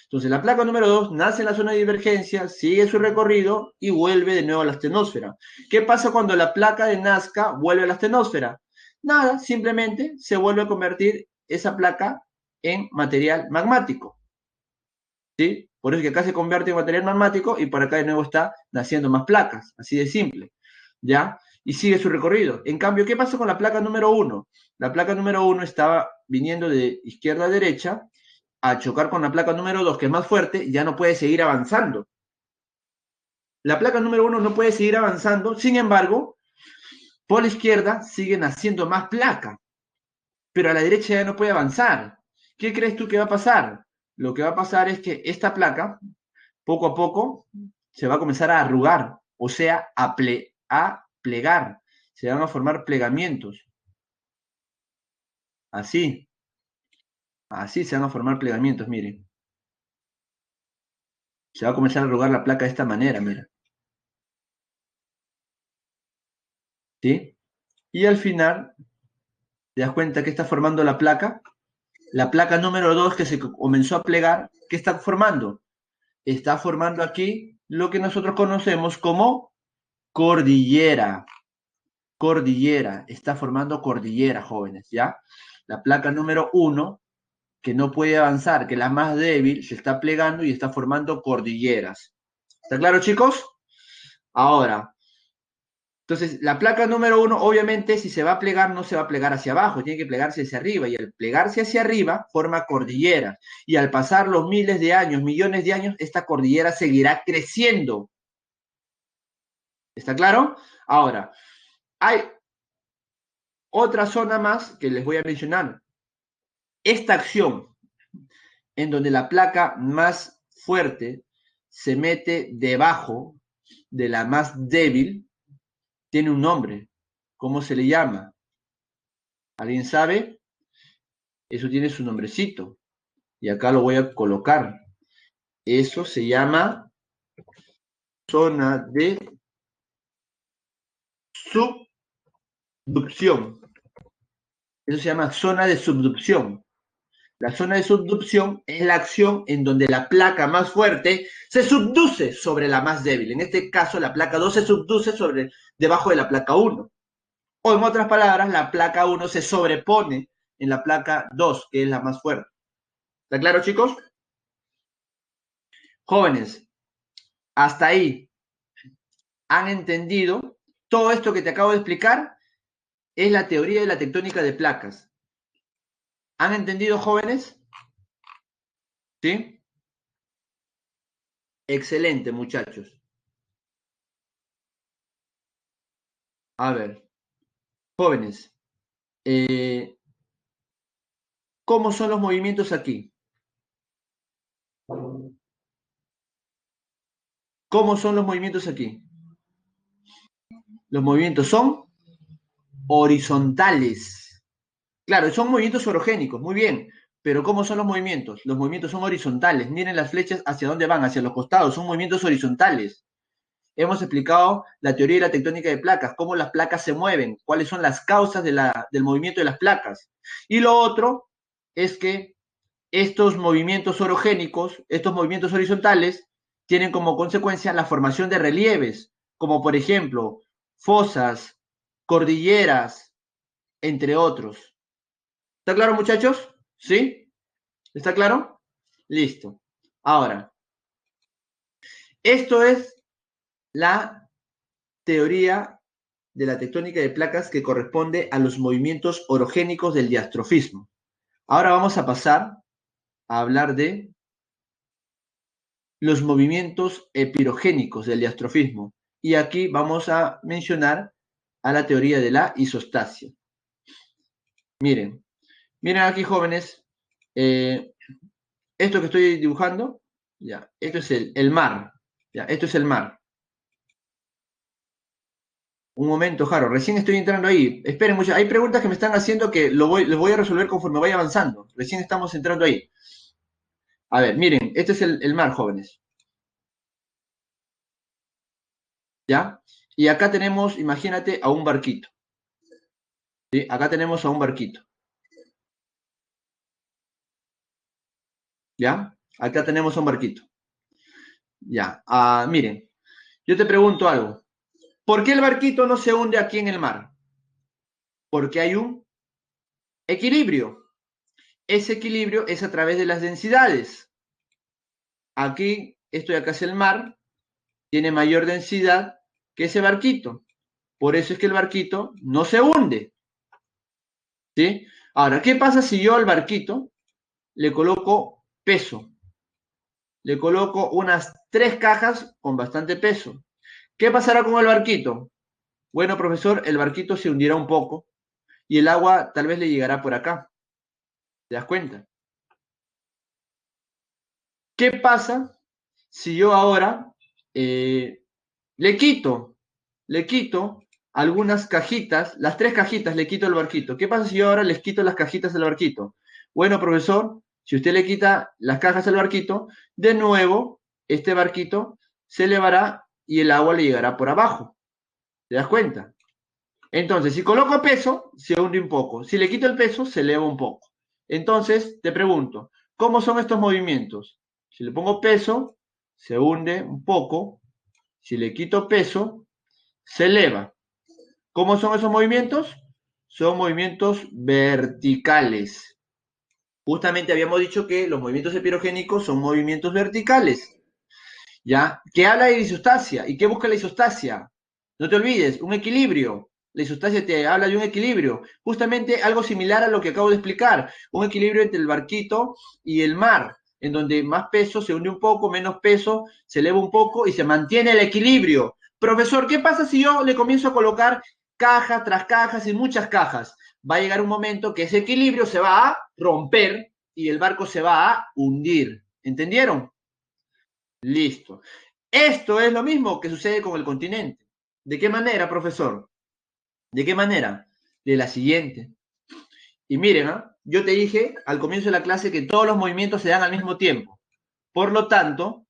[SPEAKER 1] Entonces, la placa número 2 nace en la zona de divergencia, sigue su recorrido y vuelve de nuevo a la astenosfera. ¿Qué pasa cuando la placa de Nazca vuelve a la astenosfera? Nada, simplemente se vuelve a convertir esa placa en material magmático. ¿Sí? Por eso que acá se convierte en material magmático y por acá de nuevo está naciendo más placas, así de simple. ¿Ya? Y sigue su recorrido. En cambio, ¿qué pasa con la placa número 1? La placa número 1 estaba viniendo de izquierda a derecha a chocar con la placa número 2, que es más fuerte, ya no puede seguir avanzando. La placa número 1 no puede seguir avanzando, sin embargo, por la izquierda siguen haciendo más placa, pero a la derecha ya no puede avanzar. ¿Qué crees tú que va a pasar? Lo que va a pasar es que esta placa, poco a poco, se va a comenzar a arrugar, o sea, a plegar. Se van a formar plegamientos. Así, así se van a formar plegamientos, miren. Se va a comenzar a arrugar la placa de esta manera, mira. ¿Sí? Y al final, ¿te das cuenta que está formando la placa? La placa número 2 que se comenzó a plegar, ¿qué está formando? Está formando aquí lo que nosotros conocemos como cordillera. Cordillera, está formando cordillera, jóvenes, ¿ya? La placa número 1 que no puede avanzar, que es la más débil, se está plegando y está formando cordilleras. ¿Está claro, chicos? Ahora, entonces, la placa número 1, obviamente, si se va a plegar, no se va a plegar hacia abajo, tiene que plegarse hacia arriba. Y al plegarse hacia arriba, forma cordilleras. Y al pasar los miles de años, millones de años, esta cordillera seguirá creciendo. ¿Está claro? Ahora, hay otra zona más que les voy a mencionar. Esta acción, en donde la placa más fuerte se mete debajo de la más débil, tiene un nombre. ¿Cómo se le llama? ¿Alguien sabe? Eso tiene su nombrecito. Y acá lo voy a colocar. Eso se llama zona de subducción. Eso se llama zona de subducción. La zona de subducción es la acción en donde la placa más fuerte se subduce sobre la más débil. En este caso, la placa 2 se subduce debajo de la placa 1. O en otras palabras, la placa 1 se sobrepone en la placa 2, que es la más fuerte. ¿Está claro, chicos? Jóvenes, hasta ahí, ¿han entendido? Todo esto que te acabo de explicar es la teoría de la tectónica de placas. ¿Han entendido, jóvenes? ¿Sí? Excelente, muchachos. A ver, jóvenes, ¿cómo son los movimientos aquí? ¿Cómo son los movimientos aquí? Los movimientos son horizontales. Claro, son movimientos orogénicos, muy bien. Pero ¿cómo son los movimientos? Los movimientos son horizontales. Miren las flechas hacia dónde van, hacia los costados. Son movimientos horizontales. Hemos explicado la teoría de la tectónica de placas, cómo las placas se mueven, cuáles son las causas del movimiento de las placas. Y lo otro es que estos movimientos orogénicos, estos movimientos horizontales, tienen como consecuencia la formación de relieves, como por ejemplo fosas, cordilleras, entre otros. ¿Está claro, muchachos? ¿Sí? ¿Está claro? Listo. Ahora, esto es la teoría de la tectónica de placas que corresponde a los movimientos orogénicos del diastrofismo. Ahora vamos a pasar a hablar de los movimientos epirogénicos del diastrofismo. Y aquí vamos a mencionar a la teoría de la isostasia. Miren, miren aquí, jóvenes, esto que estoy dibujando, ya, esto es el mar, ya, esto es el mar. Un momento, Jaro, recién estoy entrando ahí. Esperen mucho, hay preguntas que me están haciendo que les voy a resolver conforme vaya avanzando. Recién estamos entrando ahí. A ver, miren, este es el mar, jóvenes. ¿Ya? Y acá tenemos, imagínate, a un barquito. ¿Sí? Acá tenemos a un barquito. ¿Ya? Acá tenemos a un barquito. Ya. Miren, yo te pregunto algo. ¿Por qué el barquito no se hunde aquí en el mar? Porque hay un equilibrio. Ese equilibrio es a través de las densidades. Aquí, esto de acá es el mar, tiene mayor densidad que ese barquito. Por eso es que el barquito no se hunde. ¿Sí? Ahora, ¿qué pasa si yo al barquito le coloco peso? Le coloco unas 3 cajas con bastante peso. ¿Qué pasará con el barquito? Bueno, profesor, el barquito se hundirá un poco y el agua tal vez le llegará por acá. ¿Te das cuenta? ¿Qué pasa si yo ahora le quito, le quito algunas cajitas, las 3 cajitas le quito al barquito? ¿Qué pasa si yo ahora les quito las cajitas al barquito? Bueno, profesor, si usted le quita las cajas al barquito, de nuevo, este barquito se elevará y el agua le llegará por abajo. ¿Te das cuenta? Entonces, si coloco peso, se hunde un poco. Si le quito el peso, se eleva un poco. Entonces, te pregunto, ¿cómo son estos movimientos? Si le pongo peso, se hunde un poco. Si le quito peso, se eleva. ¿Cómo son esos movimientos? Son movimientos verticales. Justamente habíamos dicho que los movimientos epirogénicos son movimientos verticales. ¿Ya? Que habla de isostasia. ¿Y qué busca la isostasia? No te olvides, un equilibrio. La isostasia te habla de un equilibrio. Justamente algo similar a lo que acabo de explicar. Un equilibrio entre el barquito y el mar, en donde más peso se hunde un poco, menos peso se eleva un poco y se mantiene el equilibrio. Profesor, ¿qué pasa si yo le comienzo a colocar caja tras cajas y muchas cajas? Va a llegar un momento que ese equilibrio se va a romper y el barco se va a hundir. ¿Entendieron? Listo. Esto es lo mismo que sucede con el continente. ¿De qué manera, profesor? ¿De qué manera? De la siguiente. Y miren, yo te dije al comienzo de la clase que todos los movimientos se dan al mismo tiempo. Por lo tanto,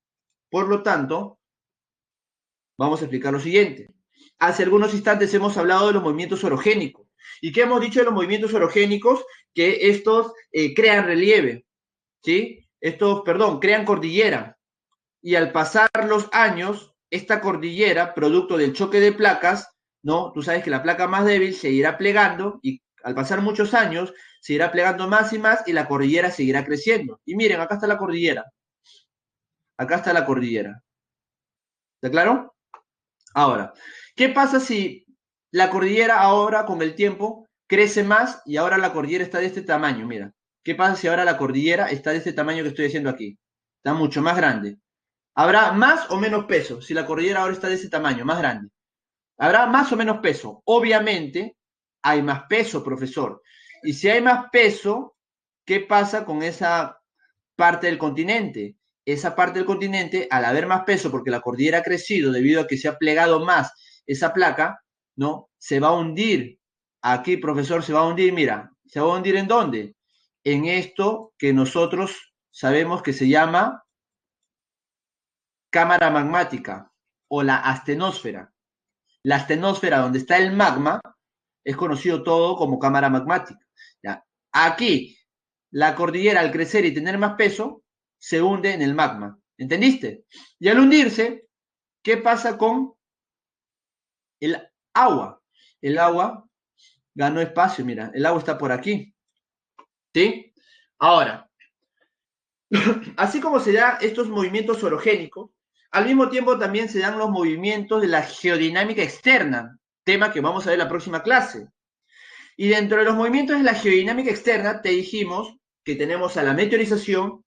[SPEAKER 1] vamos a explicar lo siguiente. Hace algunos instantes hemos hablado de los movimientos orogénicos. ¿Y qué hemos dicho de los movimientos orogénicos? Que estos crean relieve, ¿sí? Estos, perdón, crean cordillera. Y al pasar los años, esta cordillera, producto del choque de placas, ¿no? Tú sabes que la placa más débil se irá plegando y al pasar muchos años se irá plegando más y más y la cordillera seguirá creciendo. Y miren, acá está la cordillera. Acá está la cordillera. ¿Está claro? Ahora, ¿qué pasa si la cordillera ahora con el tiempo crece más y ahora la cordillera está de este tamaño? Mira, ¿qué pasa si ahora la cordillera está de este tamaño que estoy haciendo aquí? Está mucho más grande. ¿Habrá más o menos peso si la cordillera ahora está de ese tamaño, más grande? ¿Habrá más o menos peso? Obviamente hay más peso, profesor. Y si hay más peso, ¿qué pasa con esa parte del continente? Esa parte del continente, al haber más peso, porque la cordillera ha crecido debido a que se ha plegado más esa placa, ¿no? Se va a hundir. Aquí, profesor, se va a hundir, mira, ¿se va a hundir en dónde? en esto que nosotros sabemos que se llama cámara magmática o la astenosfera. La astenosfera, donde está el magma, es conocido todo como cámara magmática. ¿Ya? Aquí, la cordillera, al crecer y tener más peso, se hunde en el magma. ¿Entendiste? Y al hundirse, ¿qué pasa con el agua? El agua ganó espacio, mira, el agua está por aquí. ¿Sí? Ahora, así como se dan estos movimientos orogénicos, al mismo tiempo también se dan los movimientos de la geodinámica externa, tema que vamos a ver en la próxima clase. Y dentro de los movimientos de la geodinámica externa, te dijimos que tenemos a la meteorización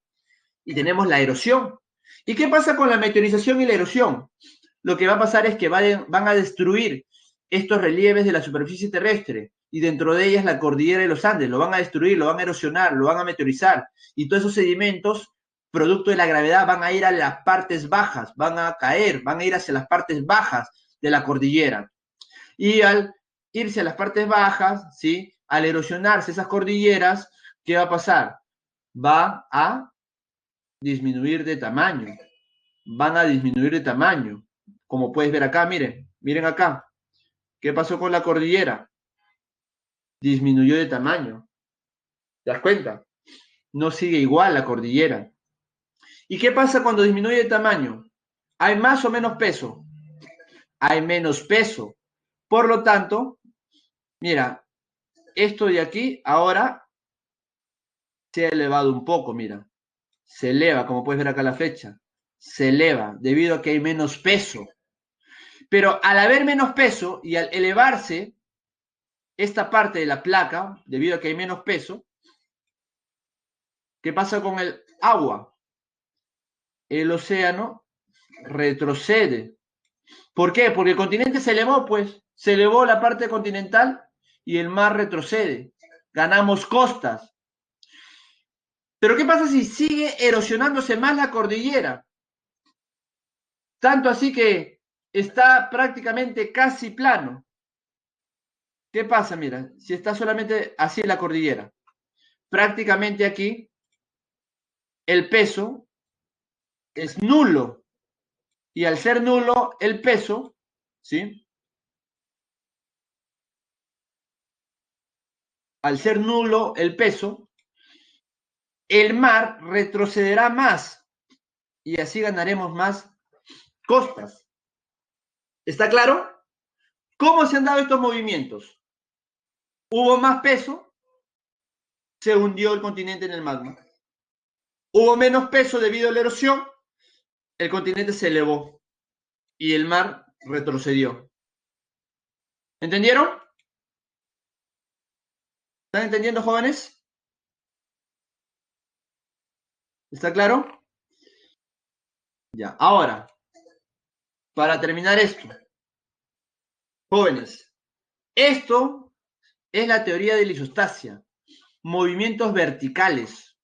[SPEAKER 1] y tenemos la erosión. ¿Y qué pasa con la meteorización y la erosión? Lo que va a pasar es que van a destruir estos relieves de la superficie terrestre y dentro de ellas la cordillera de los Andes. Lo van a destruir, lo van a erosionar, lo van a meteorizar. Y todos esos sedimentos, producto de la gravedad, van a ir a las partes bajas, van a caer, van a ir hacia las partes bajas de la cordillera. Y al irse a las partes bajas, ¿sí? Al erosionarse esas cordilleras, ¿qué va a pasar? Va a disminuir de tamaño. Van a disminuir de tamaño. Como puedes ver acá, miren acá. ¿Qué pasó con la cordillera? Disminuyó de tamaño. ¿Te das cuenta? No sigue igual la cordillera. ¿Y qué pasa cuando disminuye de tamaño? ¿Hay más o menos peso? Hay menos peso. Por lo tanto, mira, esto de aquí ahora se ha elevado un poco, mira. Se eleva, como puedes ver acá la flecha. Se eleva debido a que hay menos peso. Pero al haber menos peso y al elevarse esta parte de la placa, debido a que hay menos peso, ¿qué pasa con el agua? El océano retrocede. ¿Por qué? Porque el continente se elevó, pues. Se elevó la parte continental y el mar retrocede. Ganamos costas. Pero ¿qué pasa si sigue erosionándose más la cordillera? Tanto así que está prácticamente casi plano. ¿Qué pasa? Mira, si está solamente así en la cordillera, prácticamente aquí el peso es nulo. Y al ser nulo el peso, ¿sí? Al ser nulo el peso, el mar retrocederá más y así ganaremos más costas. ¿Está claro? ¿Cómo se han dado estos movimientos? Hubo más peso, se hundió el continente en el magma. Hubo menos peso debido a la erosión, el continente se elevó y el mar retrocedió. ¿Entendieron? ¿Están entendiendo, jóvenes? ¿Está claro? Ya. Ahora, para terminar esto, jóvenes, esto es la teoría de la isostasia, movimientos verticales,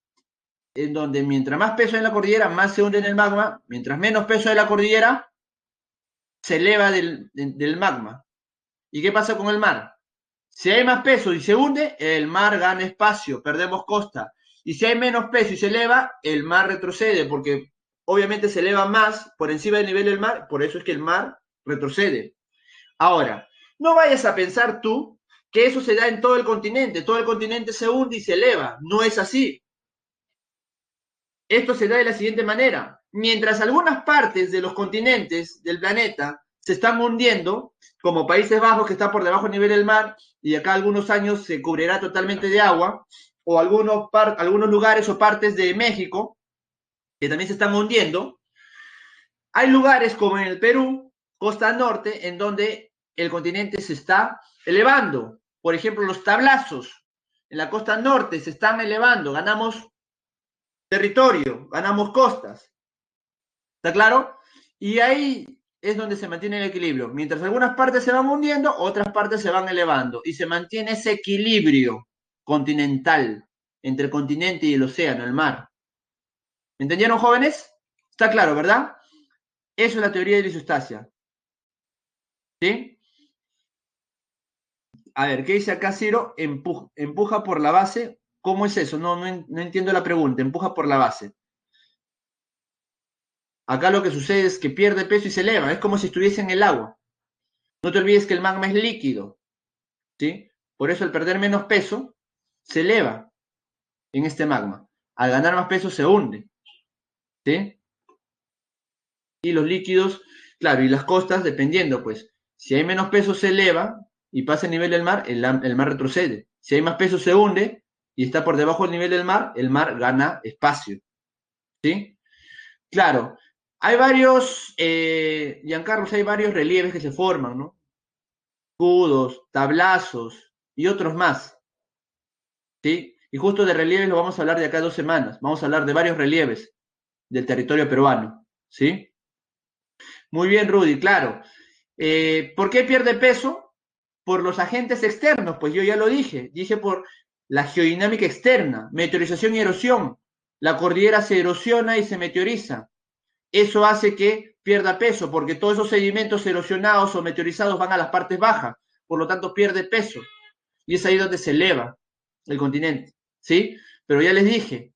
[SPEAKER 1] en donde mientras más peso hay en la cordillera, más se hunde en el magma, mientras menos peso hay en la cordillera, se eleva del magma. ¿Y qué pasa con el mar? Si hay más peso y se hunde, el mar gana espacio, perdemos costa. Y si hay menos peso y se eleva, el mar retrocede, porque obviamente se eleva más por encima del nivel del mar, por eso es que el mar retrocede. Ahora, no vayas a pensar tú que eso se da en todo el continente se hunde y se eleva, no es así. Esto se da de la siguiente manera. Mientras algunas partes de los continentes del planeta se están hundiendo, como Países Bajos, que está por debajo del nivel del mar, y acá algunos años se cubrirá totalmente de agua, o algunos lugares o partes de México, que también se están hundiendo, hay lugares como en el Perú, costa norte, en donde el continente se está elevando. Por ejemplo, los tablazos en la costa norte se están elevando, ganamos territorio, ganamos costas. ¿Está claro? Y ahí es donde se mantiene el equilibrio. Mientras algunas partes se van hundiendo, otras partes se van elevando. Y se mantiene ese equilibrio continental entre el continente y el océano, el mar. ¿Entendieron, jóvenes? Está claro, ¿verdad? Eso es la teoría de la isostasia. ¿Sí? A ver, ¿qué dice acá Ciro? Empuja por la base ¿Cómo es eso? No entiendo la pregunta. Empuja por la base. Acá lo que sucede es que pierde peso y se eleva. Es como si estuviese en el agua. No te olvides que el magma es líquido, ¿sí? Por eso al perder menos peso, se eleva en este magma. Al ganar más peso, se hunde, ¿sí? Y los líquidos, claro, y las costas, dependiendo, pues, si hay menos peso, se eleva y pasa el nivel del mar, el mar retrocede. Si hay más peso, se hunde y está por debajo del nivel del mar, el mar gana espacio, ¿sí? Claro, hay varios, Giancarlo, hay varios relieves que se forman, ¿no? Escudos, tablazos y otros más, ¿sí? Y justo de relieves lo vamos a hablar de acá a 2 semanas. Vamos a hablar de varios relieves del territorio peruano, ¿sí? Muy bien, Rudy, claro. ¿Por qué pierde peso? Por los agentes externos, pues yo ya lo dije por la geodinámica externa, meteorización y erosión. La cordillera se erosiona y se meteoriza. Eso hace que pierda peso, porque todos esos sedimentos erosionados o meteorizados van a las partes bajas, por lo tanto pierde peso. Y es ahí donde se eleva el continente, ¿sí? Pero ya les dije,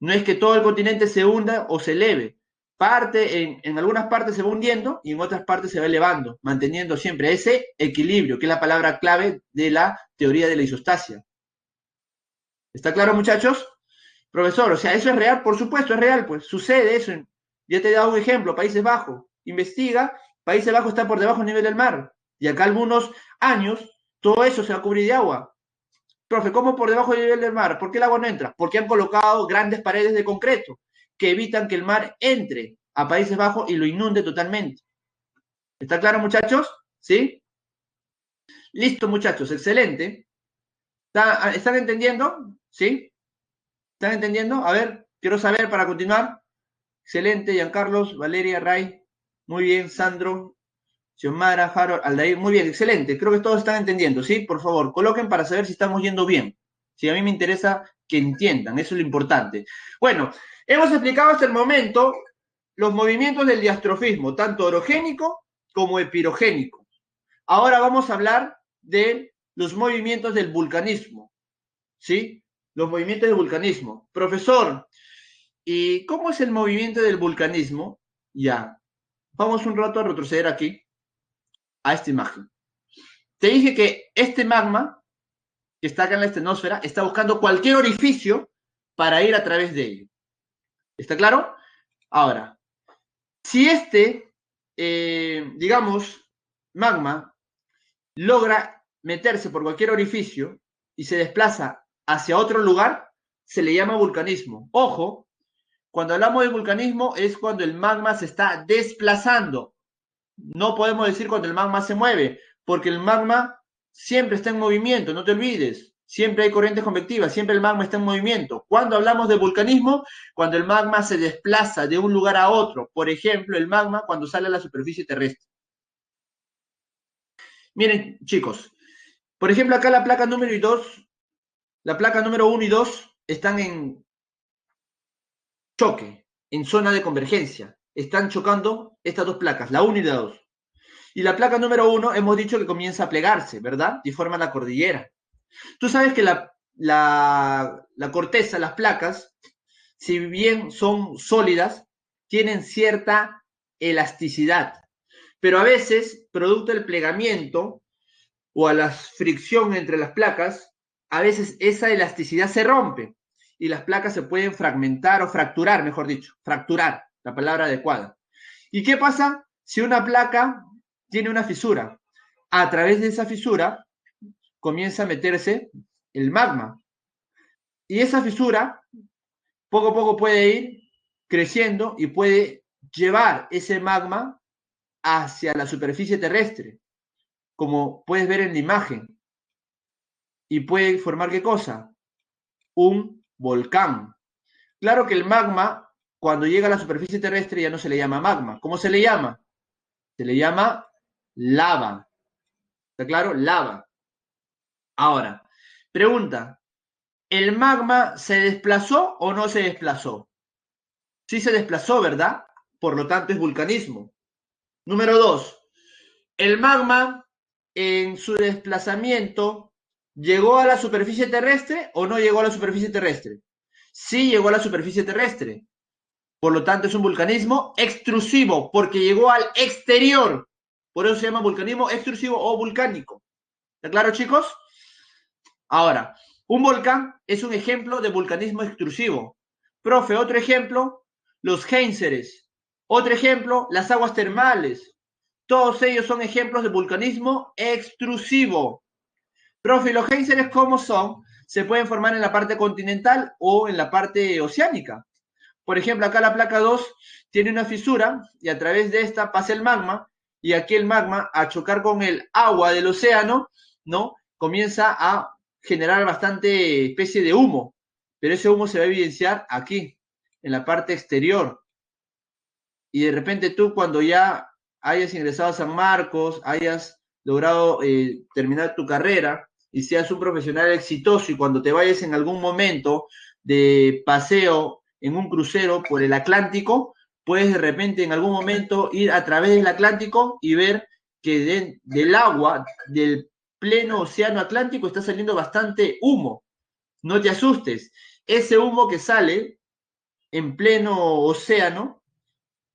[SPEAKER 1] no es que todo el continente se hunda o se eleve. En algunas partes se va hundiendo y en otras partes se va elevando, manteniendo siempre ese equilibrio, que es la palabra clave de la teoría de la isostasia. ¿Está claro, muchachos? Profesor, o sea, ¿eso es real? Por supuesto, es real, pues sucede eso. Ya te he dado un ejemplo, Países Bajos. Investiga, Países Bajos está por debajo del nivel del mar. Y acá algunos años, todo eso se va a cubrir de agua. Profe, ¿cómo por debajo del nivel del mar? ¿Por qué el agua no entra? Porque han colocado grandes paredes de concreto que evitan que el mar entre a Países Bajos y lo inunde totalmente. ¿Está claro, muchachos? ¿Sí? Listo, muchachos, excelente. ¿Están entendiendo? ¿Sí? ¿Están entendiendo? A ver, quiero saber para continuar. Excelente, Giancarlos, Valeria, Ray. Muy bien, Sandro, Xiomara, Harold, Aldair. Muy bien, excelente. Creo que todos están entendiendo, ¿sí? Por favor, coloquen para saber si estamos yendo bien. Sí, a mí me interesa que entiendan, eso es lo importante. Bueno, hemos explicado hasta el momento los movimientos del diastrofismo, tanto orogénico como epirogénico. Ahora vamos a hablar de los movimientos del vulcanismo, ¿sí? Los movimientos del vulcanismo. Profesor, ¿y cómo es el movimiento del vulcanismo? Ya, vamos un rato a retroceder aquí a esta imagen. Te dije que este magma que está acá en la estenosfera está buscando cualquier orificio para ir a través de ello. ¿Está claro? Ahora, si digamos, magma logra meterse por cualquier orificio y se desplaza hacia otro lugar, se le llama vulcanismo. Ojo, cuando hablamos de vulcanismo es cuando el magma se está desplazando. No podemos decir cuando el magma se mueve, porque el magma siempre está en movimiento, no te olvides. Siempre hay corrientes convectivas, siempre el magma está en movimiento. Cuando hablamos de vulcanismo, cuando el magma se desplaza de un lugar a otro. Por ejemplo, el magma cuando sale a la superficie terrestre. Miren, chicos, por ejemplo, acá la placa número 2, la placa número 1 y 2 están en choque, en zona de convergencia. Están chocando estas dos placas, la 1 y la 2. Y la placa número 1 hemos dicho que comienza a plegarse, ¿verdad? Y forma la cordillera. Tú sabes que la corteza, las placas, si bien son sólidas, tienen cierta elasticidad, pero a veces, producto del plegamiento o a la fricción entre las placas, a veces esa elasticidad se rompe y las placas se pueden fragmentar o fracturar, mejor dicho, fracturar, la palabra adecuada. ¿Y qué pasa si una placa tiene una fisura? A través de esa fisura comienza a meterse el magma. Y esa fisura poco a poco puede ir creciendo y puede llevar ese magma hacia la superficie terrestre, como puedes ver en la imagen. Y puede formar ¿qué cosa? Un volcán. Claro que el magma, cuando llega a la superficie terrestre, ya no se le llama magma. ¿Cómo se le llama? Se le llama lava. ¿Está claro? Lava. Ahora, pregunta, ¿el magma se desplazó o no se desplazó? Sí se desplazó, ¿verdad? Por lo tanto es vulcanismo. Número 2, el magma en su desplazamiento ¿Llegó a la superficie terrestre o no llegó a la superficie terrestre? Sí llegó a la superficie terrestre. Por lo tanto, es un vulcanismo extrusivo, porque llegó al exterior. Por eso se llama vulcanismo extrusivo o volcánico. ¿Está claro, chicos? Ahora, un volcán es un ejemplo de vulcanismo extrusivo. Profe, otro ejemplo, los géiseres. Otro ejemplo, las aguas termales. Todos ellos son ejemplos de vulcanismo extrusivo. Profe, ¿y los géiseres cómo son? Se pueden formar en la parte continental o en la parte oceánica. Por ejemplo, acá la placa 2 tiene una fisura y a través de esta pasa el magma y aquí el magma, a chocar con el agua del océano, ¿no? Comienza a generar bastante especie de humo, pero ese humo se va a evidenciar aquí, en la parte exterior. Y de repente tú, cuando ya hayas ingresado a San Marcos, hayas logrado terminar tu carrera y seas un profesional exitoso y cuando te vayas en algún momento de paseo en un crucero por el Atlántico, puedes de repente en algún momento ir a través del Atlántico y ver que del agua, del pleno océano Atlántico, está saliendo bastante humo. No te asustes. Ese humo que sale en pleno océano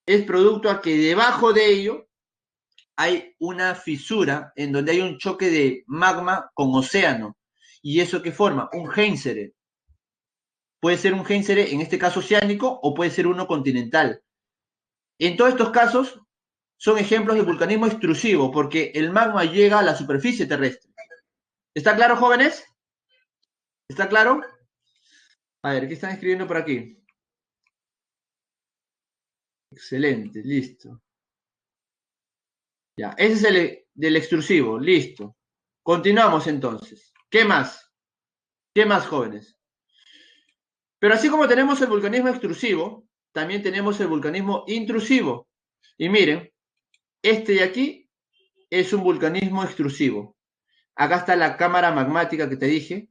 [SPEAKER 1] es producto a que debajo de ello hay una fisura en donde hay un choque de magma con océano. ¿Y eso qué forma? Un géisere. Puede ser un géisere, en este caso oceánico, o puede ser uno continental. En todos estos casos son ejemplos de vulcanismo extrusivo, porque el magma llega a la superficie terrestre. ¿Está claro, jóvenes? ¿Está claro? A ver, ¿qué están escribiendo por aquí? Excelente, listo. Ya, ese es el del extrusivo, listo. Continuamos entonces. ¿Qué más? ¿Qué más, jóvenes? Pero así como tenemos el vulcanismo extrusivo, también tenemos el vulcanismo intrusivo. Y miren, este de aquí es un vulcanismo extrusivo. Acá está la cámara magmática que te dije,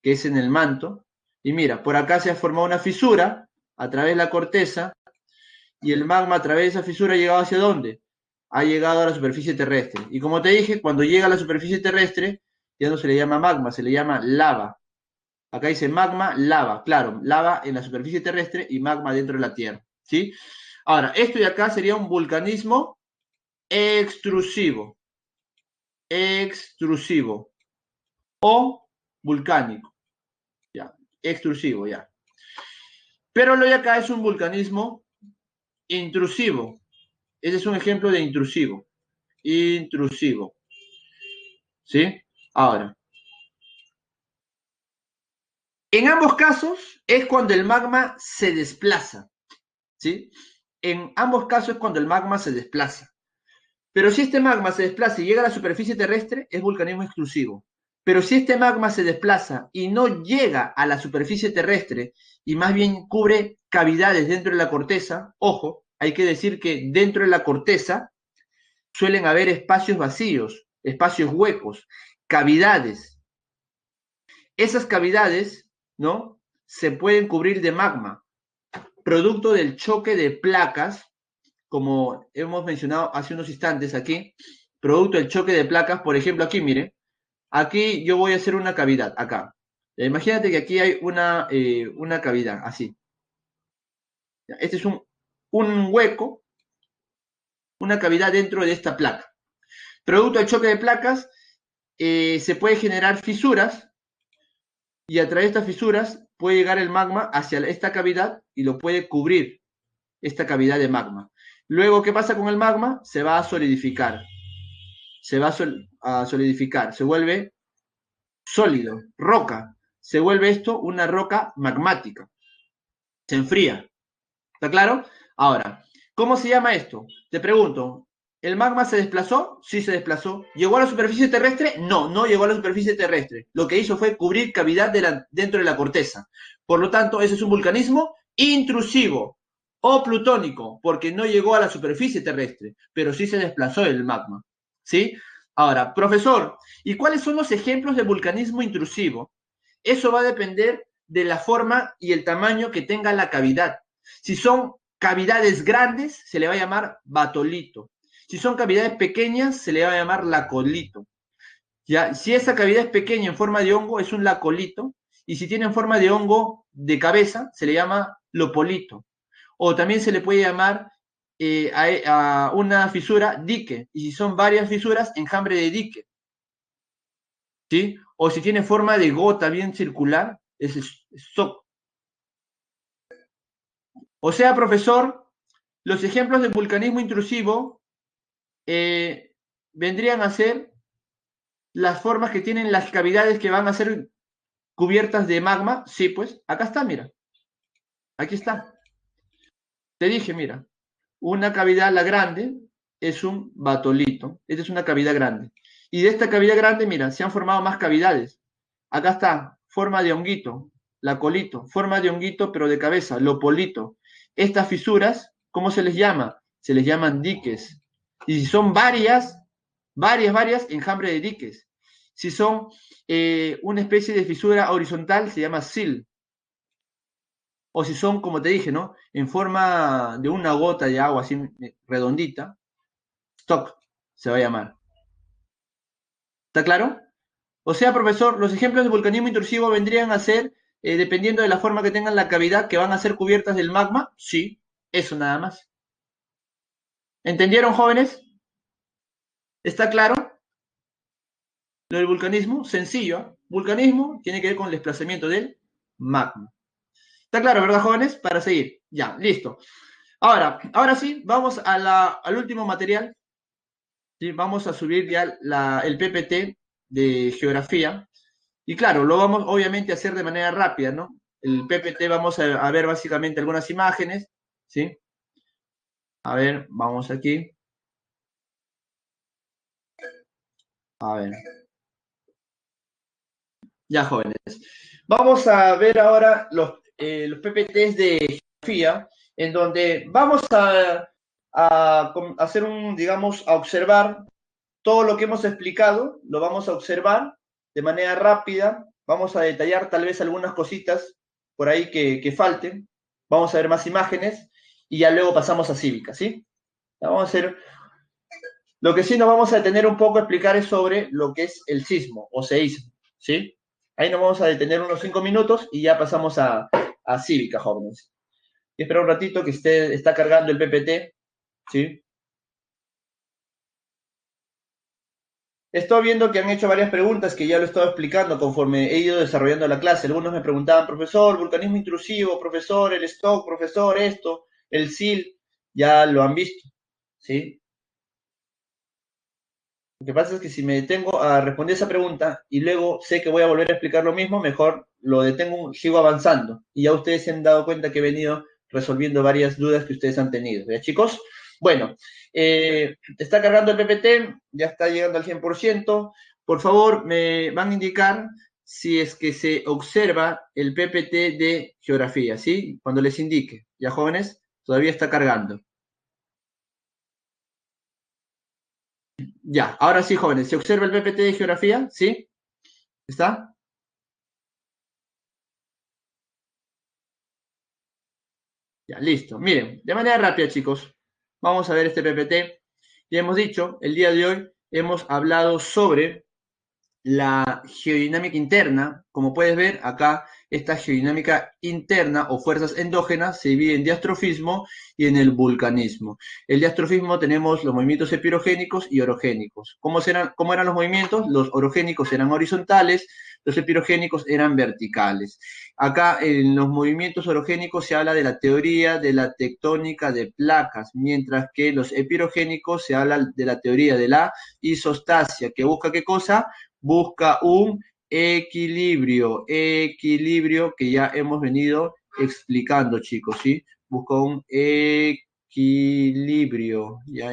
[SPEAKER 1] que es en el manto. Y mira, por acá se ha formado una fisura a través de la corteza y el magma a través de esa fisura ha llegado hacia dónde? Ha llegado a la superficie terrestre. Y como te dije, cuando llega a la superficie terrestre, ya no se le llama magma, se le llama lava. Acá dice magma, lava. Claro, lava en la superficie terrestre y magma dentro de la Tierra. ¿Sí? Ahora, esto de acá sería un vulcanismo extrusivo. Extrusivo. O volcánico. Ya. Extrusivo, ya. Pero lo de acá es un vulcanismo intrusivo. Ese es un ejemplo de intrusivo. Intrusivo. ¿Sí? Ahora, en ambos casos es cuando el magma se desplaza. ¿Sí? En ambos casos es cuando el magma se desplaza. Pero si este magma se desplaza y llega a la superficie terrestre, es vulcanismo exclusivo. Pero si este magma se desplaza y no llega a la superficie terrestre y más bien cubre cavidades dentro de la corteza, ojo, hay que decir que dentro de la corteza suelen haber espacios vacíos, espacios huecos, cavidades. Esas cavidades, ¿no? Se pueden cubrir de magma, producto del choque de placas, como hemos mencionado hace unos instantes aquí, producto del choque de placas, por ejemplo, aquí, mire, aquí yo voy a hacer una cavidad, acá. Imagínate que aquí hay una cavidad, así. Este es un hueco, una cavidad dentro de esta placa. Producto del choque de placas, se puede generar fisuras y a través de estas fisuras puede llegar el magma hacia esta cavidad y lo puede cubrir, esta cavidad de magma. Luego, ¿qué pasa con el magma? Se va a solidificar. Se va a solidificar, se vuelve sólido, roca. Se vuelve esto una roca magmática. Se enfría. ¿Está claro? Ahora, ¿cómo se llama esto? Te pregunto, ¿el magma se desplazó? Sí se desplazó. ¿Llegó a la superficie terrestre? No, no llegó a la superficie terrestre. Lo que hizo fue cubrir cavidad dentro de la corteza. Por lo tanto, ese es un vulcanismo intrusivo o plutónico, porque no llegó a la superficie terrestre, pero sí se desplazó el magma. ¿Sí? Ahora, profesor, ¿y cuáles son los ejemplos de vulcanismo intrusivo? Eso va a depender de la forma y el tamaño que tenga la cavidad. Si son cavidades grandes, se le va a llamar batolito. Si son cavidades pequeñas, se le va a llamar lacolito. ¿Ya? Si esa cavidad es pequeña en forma de hongo, es un lacolito, y si tiene en forma de hongo de cabeza, se le llama lopolito. O también se le puede llamar a una fisura dique, y si son varias fisuras, enjambre de dique, ¿sí? O si tiene forma de gota bien circular, es SOC. O sea, profesor, los ejemplos de vulcanismo intrusivo eh, vendrían a ser las formas que tienen las cavidades que van a ser cubiertas de magma. Sí, pues, acá está, mira, aquí está. Te dije, mira, una cavidad, la grande, es un batolito. Esta es una cavidad grande. Y de esta cavidad grande, mira, se han formado más cavidades. Acá está, forma de honguito, la colito, forma de honguito, pero de cabeza, lopolito. Estas fisuras, ¿cómo se les llama? Se les llaman diques. Y si son varias, enjambre de diques. Si son una especie de fisura horizontal, se llama sil. O si son, como te dije, ¿no? En forma de una gota de agua así redondita, stock se va a llamar. ¿Está claro? O sea, profesor, los ejemplos de vulcanismo intrusivo vendrían a ser, dependiendo de la forma que tengan la cavidad, que van a ser cubiertas del magma. Sí, eso nada más. ¿Entendieron, jóvenes? ¿Está claro? Lo del vulcanismo, sencillo. ¿Eh? Vulcanismo tiene que ver con el desplazamiento del magma. ¿Está claro, verdad, jóvenes? Para seguir. Ya, listo. Ahora sí, vamos al último material. ¿Sí? Vamos a subir ya el PPT de geografía. Y claro, lo vamos obviamente a hacer de manera rápida, ¿no? El PPT vamos a ver básicamente algunas imágenes, ¿sí? A ver, vamos aquí. A ver. Ya, jóvenes. Vamos a ver ahora los PPTs de geografía, en donde vamos a hacer digamos, a observar todo lo que hemos explicado, lo vamos a observar de manera rápida, vamos a detallar tal vez algunas cositas por ahí que falten, vamos a ver más imágenes y ya luego pasamos a cívica, ¿sí? Vamos a hacer, lo que sí nos vamos a detener un poco a explicar es sobre lo que es el sismo o seísmo, ¿sí? Ahí nos vamos a detener unos 5 minutos y ya pasamos a cívica, jóvenes. Y espera un ratito que está cargando el PPT, ¿sí? Estoy viendo que han hecho varias preguntas que ya lo he estado explicando conforme he ido desarrollando la clase. Algunos me preguntaban, profesor, vulcanismo intrusivo, profesor, el stock, profesor, esto, el SIL, ya lo han visto, ¿sí? Lo que pasa es que si me detengo a responder esa pregunta y luego sé que voy a volver a explicar lo mismo, mejor lo detengo, sigo avanzando. Y ya ustedes se han dado cuenta que he venido resolviendo varias dudas que ustedes han tenido. ¿Ya, chicos? Bueno, está cargando el PPT, ya está llegando al 100%. Por favor, me van a indicar si es que se observa el PPT de geografía, ¿sí? Cuando les indique. ¿Ya, jóvenes? Todavía está cargando. Ya, ahora sí, jóvenes, ¿se observa el PPT de geografía? ¿Sí? ¿Está? Ya, listo. Miren, de manera rápida, chicos, vamos a ver este PPT. Ya hemos dicho, el día de hoy hemos hablado sobre la geodinámica interna. Como puedes ver, acá esta geodinámica interna o fuerzas endógenas se divide en diastrofismo y en el vulcanismo. El diastrofismo tenemos los movimientos epirogénicos y orogénicos. ¿Cómo eran los movimientos? Los orogénicos eran horizontales, los epirogénicos eran verticales. Acá en los movimientos orogénicos se habla de la teoría de la tectónica de placas, mientras que los epirogénicos se habla de la teoría de la isostasia, que busca ¿qué cosa? Busca un equilibrio que ya hemos venido explicando, chicos, ¿sí? Busca un equilibrio, ya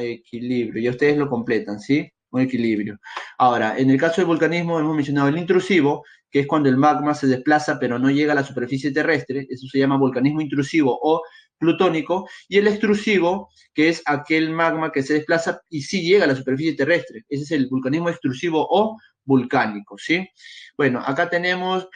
[SPEAKER 1] ustedes lo completan, ¿sí? Un equilibrio. Ahora, en el caso del vulcanismo hemos mencionado el intrusivo, que es cuando el magma se desplaza pero no llega a la superficie terrestre, eso se llama vulcanismo intrusivo o plutónico, y el extrusivo, que es aquel magma que se desplaza y sí llega a la superficie terrestre, ese es el vulcanismo extrusivo o volcánico, ¿sí? Bueno, acá tenemos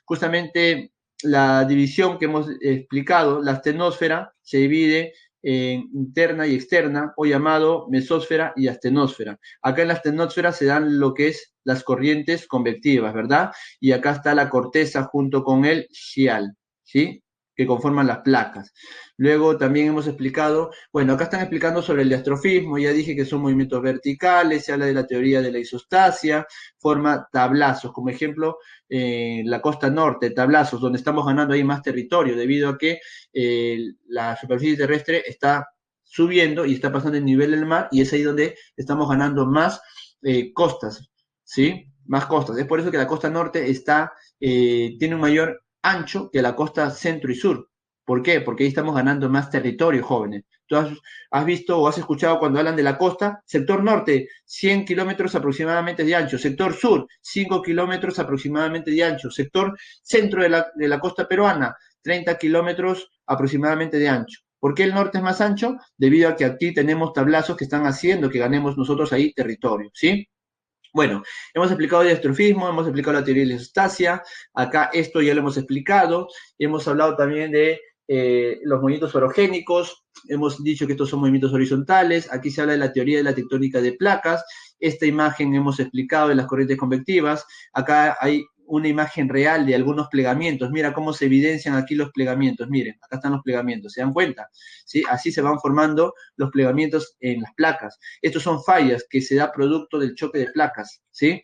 [SPEAKER 1] justamente la división que hemos explicado, la astenosfera se divide interna y externa, o llamado mesósfera y astenosfera. Acá en la astenosfera se dan lo que es las corrientes convectivas, ¿verdad? Y acá está la corteza junto con el shial, ¿sí? Que conforman las placas. Luego también hemos explicado, bueno, acá están explicando sobre el diastrofismo, ya dije que son movimientos verticales, se habla de la teoría de la isostasia, forma tablazos, como ejemplo, la costa norte, tablazos, donde estamos ganando ahí más territorio, debido a que la superficie terrestre está subiendo y está pasando el nivel del mar, y es ahí donde estamos ganando más costas, ¿sí? Más costas. Es por eso que la costa norte tiene un mayor ancho que la costa centro y sur. ¿Por qué? Porque ahí estamos ganando más territorio, jóvenes. Tú has visto o has escuchado cuando hablan de la costa, sector norte, 100 kilómetros aproximadamente de ancho, sector sur, 5 kilómetros aproximadamente de ancho, sector centro de la costa peruana, 30 kilómetros aproximadamente de ancho. ¿Por qué el norte es más ancho? Debido a que aquí tenemos tablazos que están haciendo que ganemos nosotros ahí territorio, ¿sí? Bueno, hemos explicado el diastrofismo, hemos explicado la teoría de la isostasia, acá esto ya lo hemos explicado, hemos hablado también de los movimientos orogénicos, hemos dicho que estos son movimientos horizontales, aquí se habla de la teoría de la tectónica de placas, esta imagen hemos explicado de las corrientes convectivas, acá hay una imagen real de algunos plegamientos, mira cómo se evidencian aquí los plegamientos, miren, acá están los plegamientos, ¿se dan cuenta? ¿Sí? Así se van formando los plegamientos en las placas. Estos son fallas que se da producto del choque de placas, ¿sí?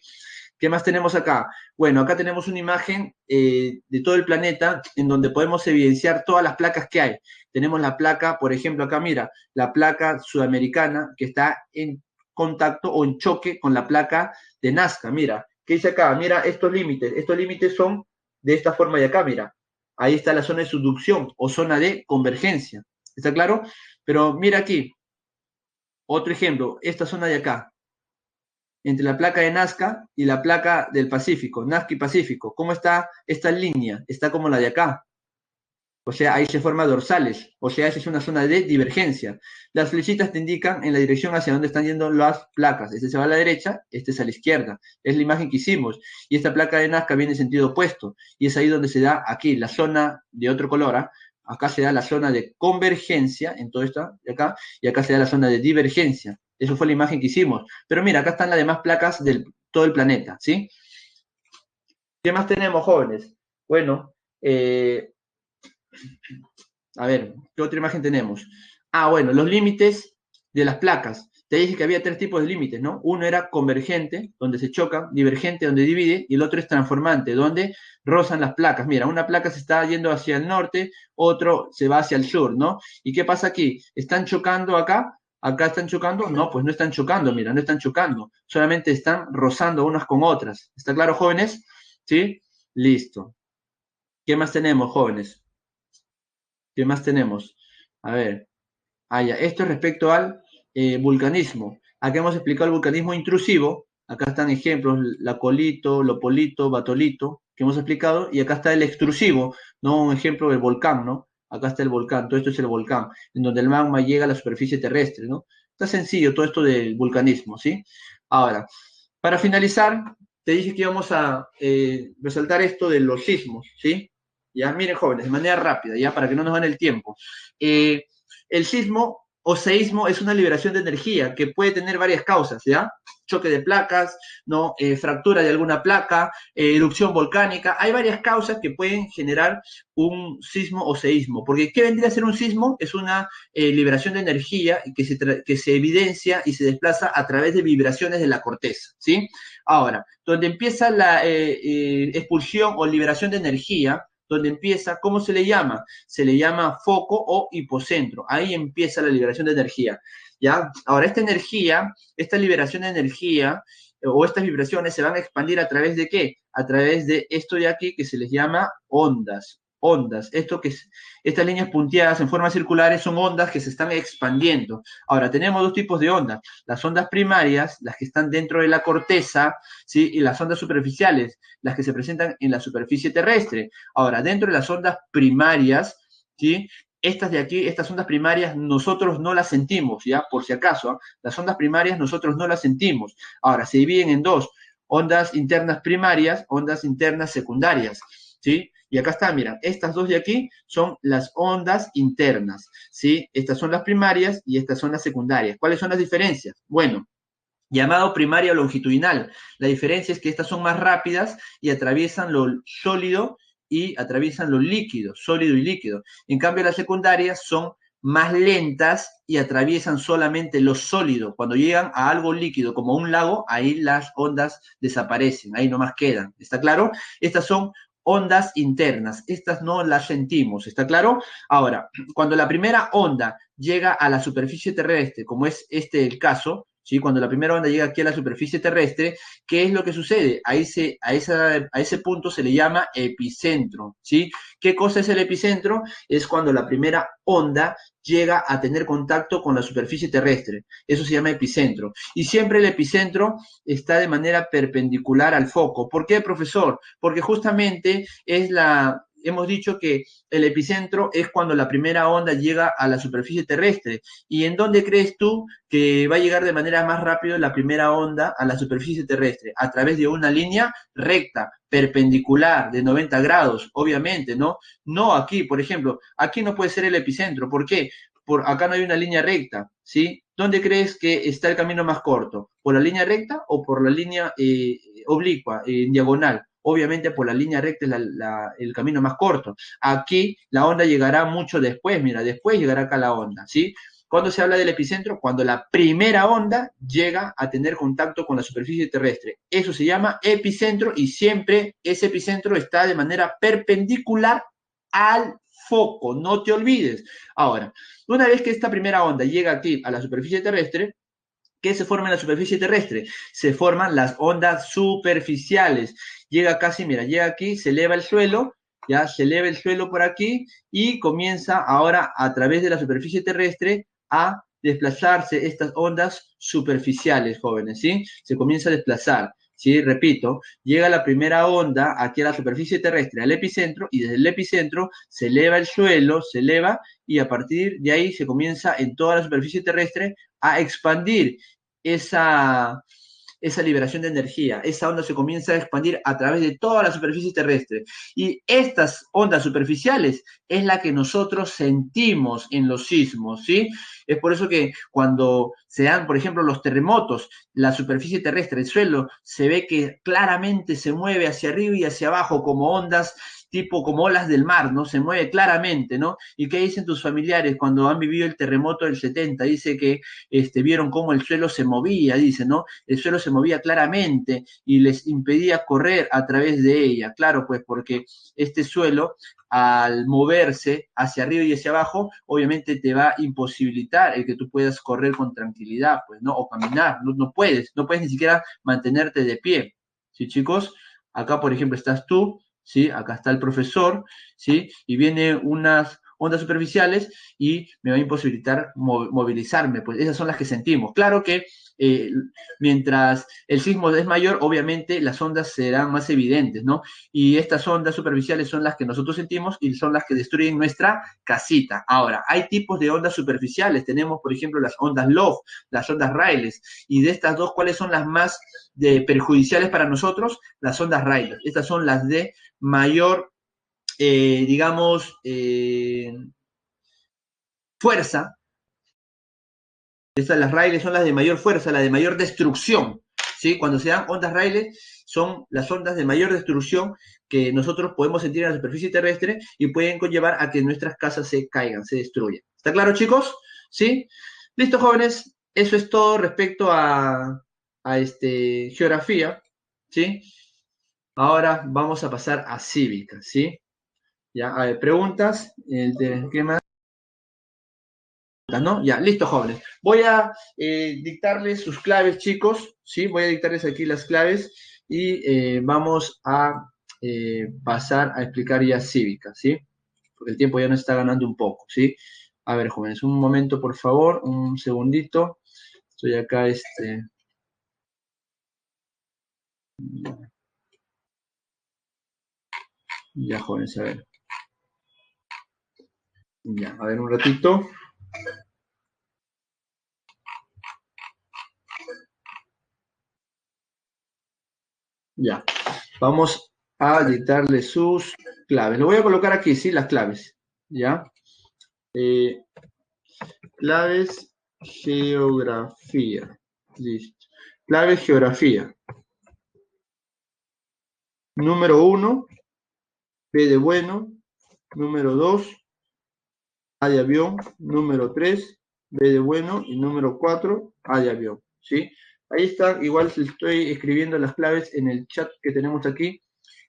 [SPEAKER 1] ¿Qué más tenemos acá? Bueno, acá tenemos una imagen de todo el planeta en donde podemos evidenciar todas las placas que hay. Tenemos la placa, por ejemplo, acá mira, la placa sudamericana que está en contacto o en choque con la placa de Nazca. Mira, ¿qué dice acá? Mira estos límites. Estos límites son de esta forma de acá, mira. Ahí está la zona de subducción o zona de convergencia. ¿Está claro? Pero mira aquí, otro ejemplo, esta zona de acá, entre la placa de Nazca y la placa del Pacífico, Nazca y Pacífico. ¿Cómo está esta línea? Está como la de acá. O sea, ahí se forman dorsales. O sea, esa es una zona de divergencia. Las flechitas te indican en la dirección hacia donde están yendo las placas. Este se va a la derecha, este es a la izquierda. Es la imagen que hicimos. Y esta placa de Nazca viene en sentido opuesto. Y es ahí donde se da aquí la zona de otro color. ¿Ah? Acá se da la zona de convergencia, en todo esto de acá, y acá se da la zona de divergencia. Eso fue la imagen que hicimos. Pero mira, acá están las demás placas de todo el planeta, ¿sí? ¿Qué más tenemos, jóvenes? Bueno, a ver, ¿qué otra imagen tenemos? Ah, bueno, los límites de las placas. Te dije que había tres tipos de límites, ¿no? Uno era convergente, donde se chocan, divergente, donde divide, y el otro es transformante, donde rozan las placas. Mira, una placa se está yendo hacia el norte, otro se va hacia el sur, ¿no? ¿Y qué pasa aquí? ¿Están chocando acá? ¿Acá están chocando? No, pues no están chocando, mira, no están chocando. Solamente están rozando unas con otras. ¿Está claro, jóvenes? ¿Sí? Listo. ¿Qué más tenemos, jóvenes? ¿Qué más tenemos? A ver. Ah, ya. Esto es respecto al vulcanismo. Acá hemos explicado el vulcanismo intrusivo. Acá están ejemplos, la colito, lopolito, batolito, que hemos explicado. Y acá está el extrusivo, ¿no? Un ejemplo del volcán, ¿no? Acá está el volcán. Todo esto es el volcán, en donde el magma llega a la superficie terrestre, ¿no? Está sencillo todo esto del vulcanismo, ¿sí? Ahora, para finalizar, te dije que íbamos a resaltar esto de los sismos, ¿sí? Ya, miren, jóvenes, de manera rápida, ya, para que no nos gane el tiempo. El sismo o seísmo es una liberación de energía que puede tener varias causas, ¿ya? Choque de placas, ¿no? Fractura de alguna placa, erupción volcánica. Hay varias causas que pueden generar un sismo o seísmo. Porque, ¿qué vendría a ser un sismo? Es una liberación de energía que se evidencia y se desplaza a través de vibraciones de la corteza, ¿sí? Ahora, donde empieza la expulsión o liberación de energía, donde empieza, ¿cómo se le llama? Se le llama foco o hipocentro. Ahí empieza la liberación de energía. ¿Ya? Ahora, esta energía, esta liberación de energía o estas vibraciones se van a expandir a través de qué? A través de esto de aquí que se les llama ondas. Ondas. Estas líneas punteadas en forma circulares son ondas que se están expandiendo. Ahora, tenemos dos tipos de ondas. Las ondas primarias, las que están dentro de la corteza, ¿sí? Y las ondas superficiales, las que se presentan en la superficie terrestre. Ahora, dentro de las ondas primarias, ¿sí? Estas de aquí, estas ondas primarias, nosotros no las sentimos, ¿ya? Por si acaso, ¿eh? Las ondas primarias nosotros no las sentimos. Ahora, se dividen en dos, ondas internas primarias, ondas internas secundarias, ¿sí? Y acá está, mira, estas dos de aquí son las ondas internas, ¿sí? Estas son las primarias y estas son las secundarias. ¿Cuáles son las diferencias? Bueno, llamado primaria o longitudinal. La diferencia es que estas son más rápidas y atraviesan lo sólido y atraviesan lo líquido, sólido y líquido. En cambio, las secundarias son más lentas y atraviesan solamente lo sólido. Cuando llegan a algo líquido como un lago, ahí las ondas desaparecen, ahí nomás quedan. ¿Está claro? Estas son ondas internas, estas no las sentimos, ¿está claro? Ahora, cuando la primera onda llega a la superficie terrestre, como es este el caso, ¿sí? Cuando la primera onda llega aquí a la superficie terrestre, ¿qué es lo que sucede? A ese punto se le llama epicentro, ¿sí? ¿Qué cosa es el epicentro? Es cuando la primera onda llega a tener contacto con la superficie terrestre. Eso se llama epicentro. Y siempre el epicentro está de manera perpendicular al foco. ¿Por qué, profesor? Porque justamente hemos dicho que el epicentro es cuando la primera onda llega a la superficie terrestre. ¿Y en dónde crees tú que va a llegar de manera más rápida la primera onda a la superficie terrestre? A través de una línea recta, perpendicular, de 90 grados, obviamente, ¿no? No aquí, por ejemplo, aquí no puede ser el epicentro. ¿Por qué? Por acá no hay una línea recta, ¿sí? ¿Dónde crees que está el camino más corto? ¿Por la línea recta o por la línea oblicua, diagonal? Obviamente por la línea recta es el camino más corto. Aquí la onda llegará mucho después, mira, después llegará acá la onda, ¿sí? ¿Cuándo se habla del epicentro? Cuando la primera onda llega a tener contacto con la superficie terrestre. Eso se llama epicentro y siempre ese epicentro está de manera perpendicular al foco, no te olvides. Ahora, una vez que esta primera onda llega aquí a la superficie terrestre, ¿qué se forma en la superficie terrestre? Se forman las ondas superficiales. Llega casi, mira, llega aquí, se eleva el suelo, ya se eleva el suelo por aquí y comienza ahora a través de la superficie terrestre a desplazarse estas ondas superficiales, jóvenes, ¿sí? Se comienza a desplazar. ¿Sí? Repito, llega la primera onda aquí a la superficie terrestre, al epicentro, y desde el epicentro se eleva el suelo, se eleva, y a partir de ahí se comienza en toda la superficie terrestre a expandir esa, esa liberación de energía. Esa onda se comienza a expandir a través de toda la superficie terrestre. Y estas ondas superficiales es la que nosotros sentimos en los sismos, ¿sí? Es por eso que cuando se dan, por ejemplo, los terremotos, la superficie terrestre, el suelo, se ve que claramente se mueve hacia arriba y hacia abajo como ondas tipo como olas del mar, ¿no? Se mueve claramente, ¿no? ¿Y qué dicen tus familiares cuando han vivido el terremoto del 70? Dice que vieron cómo el suelo se movía, dice, ¿no? El suelo se movía claramente y les impedía correr a través de ella. Claro, pues porque este suelo, al moverse hacia arriba y hacia abajo, obviamente te va a imposibilitar el que tú puedas correr con tranquilidad, pues, ¿no? O caminar, no puedes ni siquiera mantenerte de pie. ¿Sí, chicos? Acá, por ejemplo, estás tú, ¿sí? Acá está el profesor, ¿sí? Y viene unas ondas superficiales y me va a imposibilitar movilizarme, pues esas son las que sentimos. Claro que eh, mientras el sismo es mayor, obviamente las ondas serán más evidentes, ¿no? Y estas ondas superficiales son las que nosotros sentimos y son las que destruyen nuestra casita. Ahora, hay tipos de ondas superficiales. Tenemos, por ejemplo, las ondas Love, las ondas Rayleigh, y de estas dos, ¿cuáles son las más perjudiciales para nosotros? Las ondas Rayleigh. Estas son las de mayor, digamos, fuerza. Las Rayleigh son las de mayor fuerza, las de mayor destrucción, ¿sí? Cuando se dan ondas Rayleigh son las ondas de mayor destrucción que nosotros podemos sentir en la superficie terrestre y pueden conllevar a que nuestras casas se caigan, se destruyan. ¿Está claro, chicos? ¿Sí? Listo, jóvenes. Eso es todo respecto a geografía, ¿sí? Ahora vamos a pasar a cívica, ¿sí? Ya, a ver, preguntas. ¿Qué más? ¿No? Ya, listo, jóvenes. Voy a dictarles sus claves, chicos, ¿sí? Voy a dictarles aquí las claves y vamos a pasar a explicar ya cívica, ¿sí? Porque el tiempo ya nos está ganando un poco, ¿sí? A ver, jóvenes, un momento, por favor, un segundito. Estoy acá, ya, jóvenes, a ver. Ya, a ver, un ratito. Ya, vamos a dictarle sus claves. Lo voy a colocar aquí, sí, las claves. ¿Ya? Claves, geografía. Listo. Claves, geografía. Número 1, B de bueno. Número 2, A de avión. Número 3, B de bueno. Y número 4, A de avión. ¿Sí? Ahí está, igual estoy escribiendo las claves en el chat que tenemos aquí.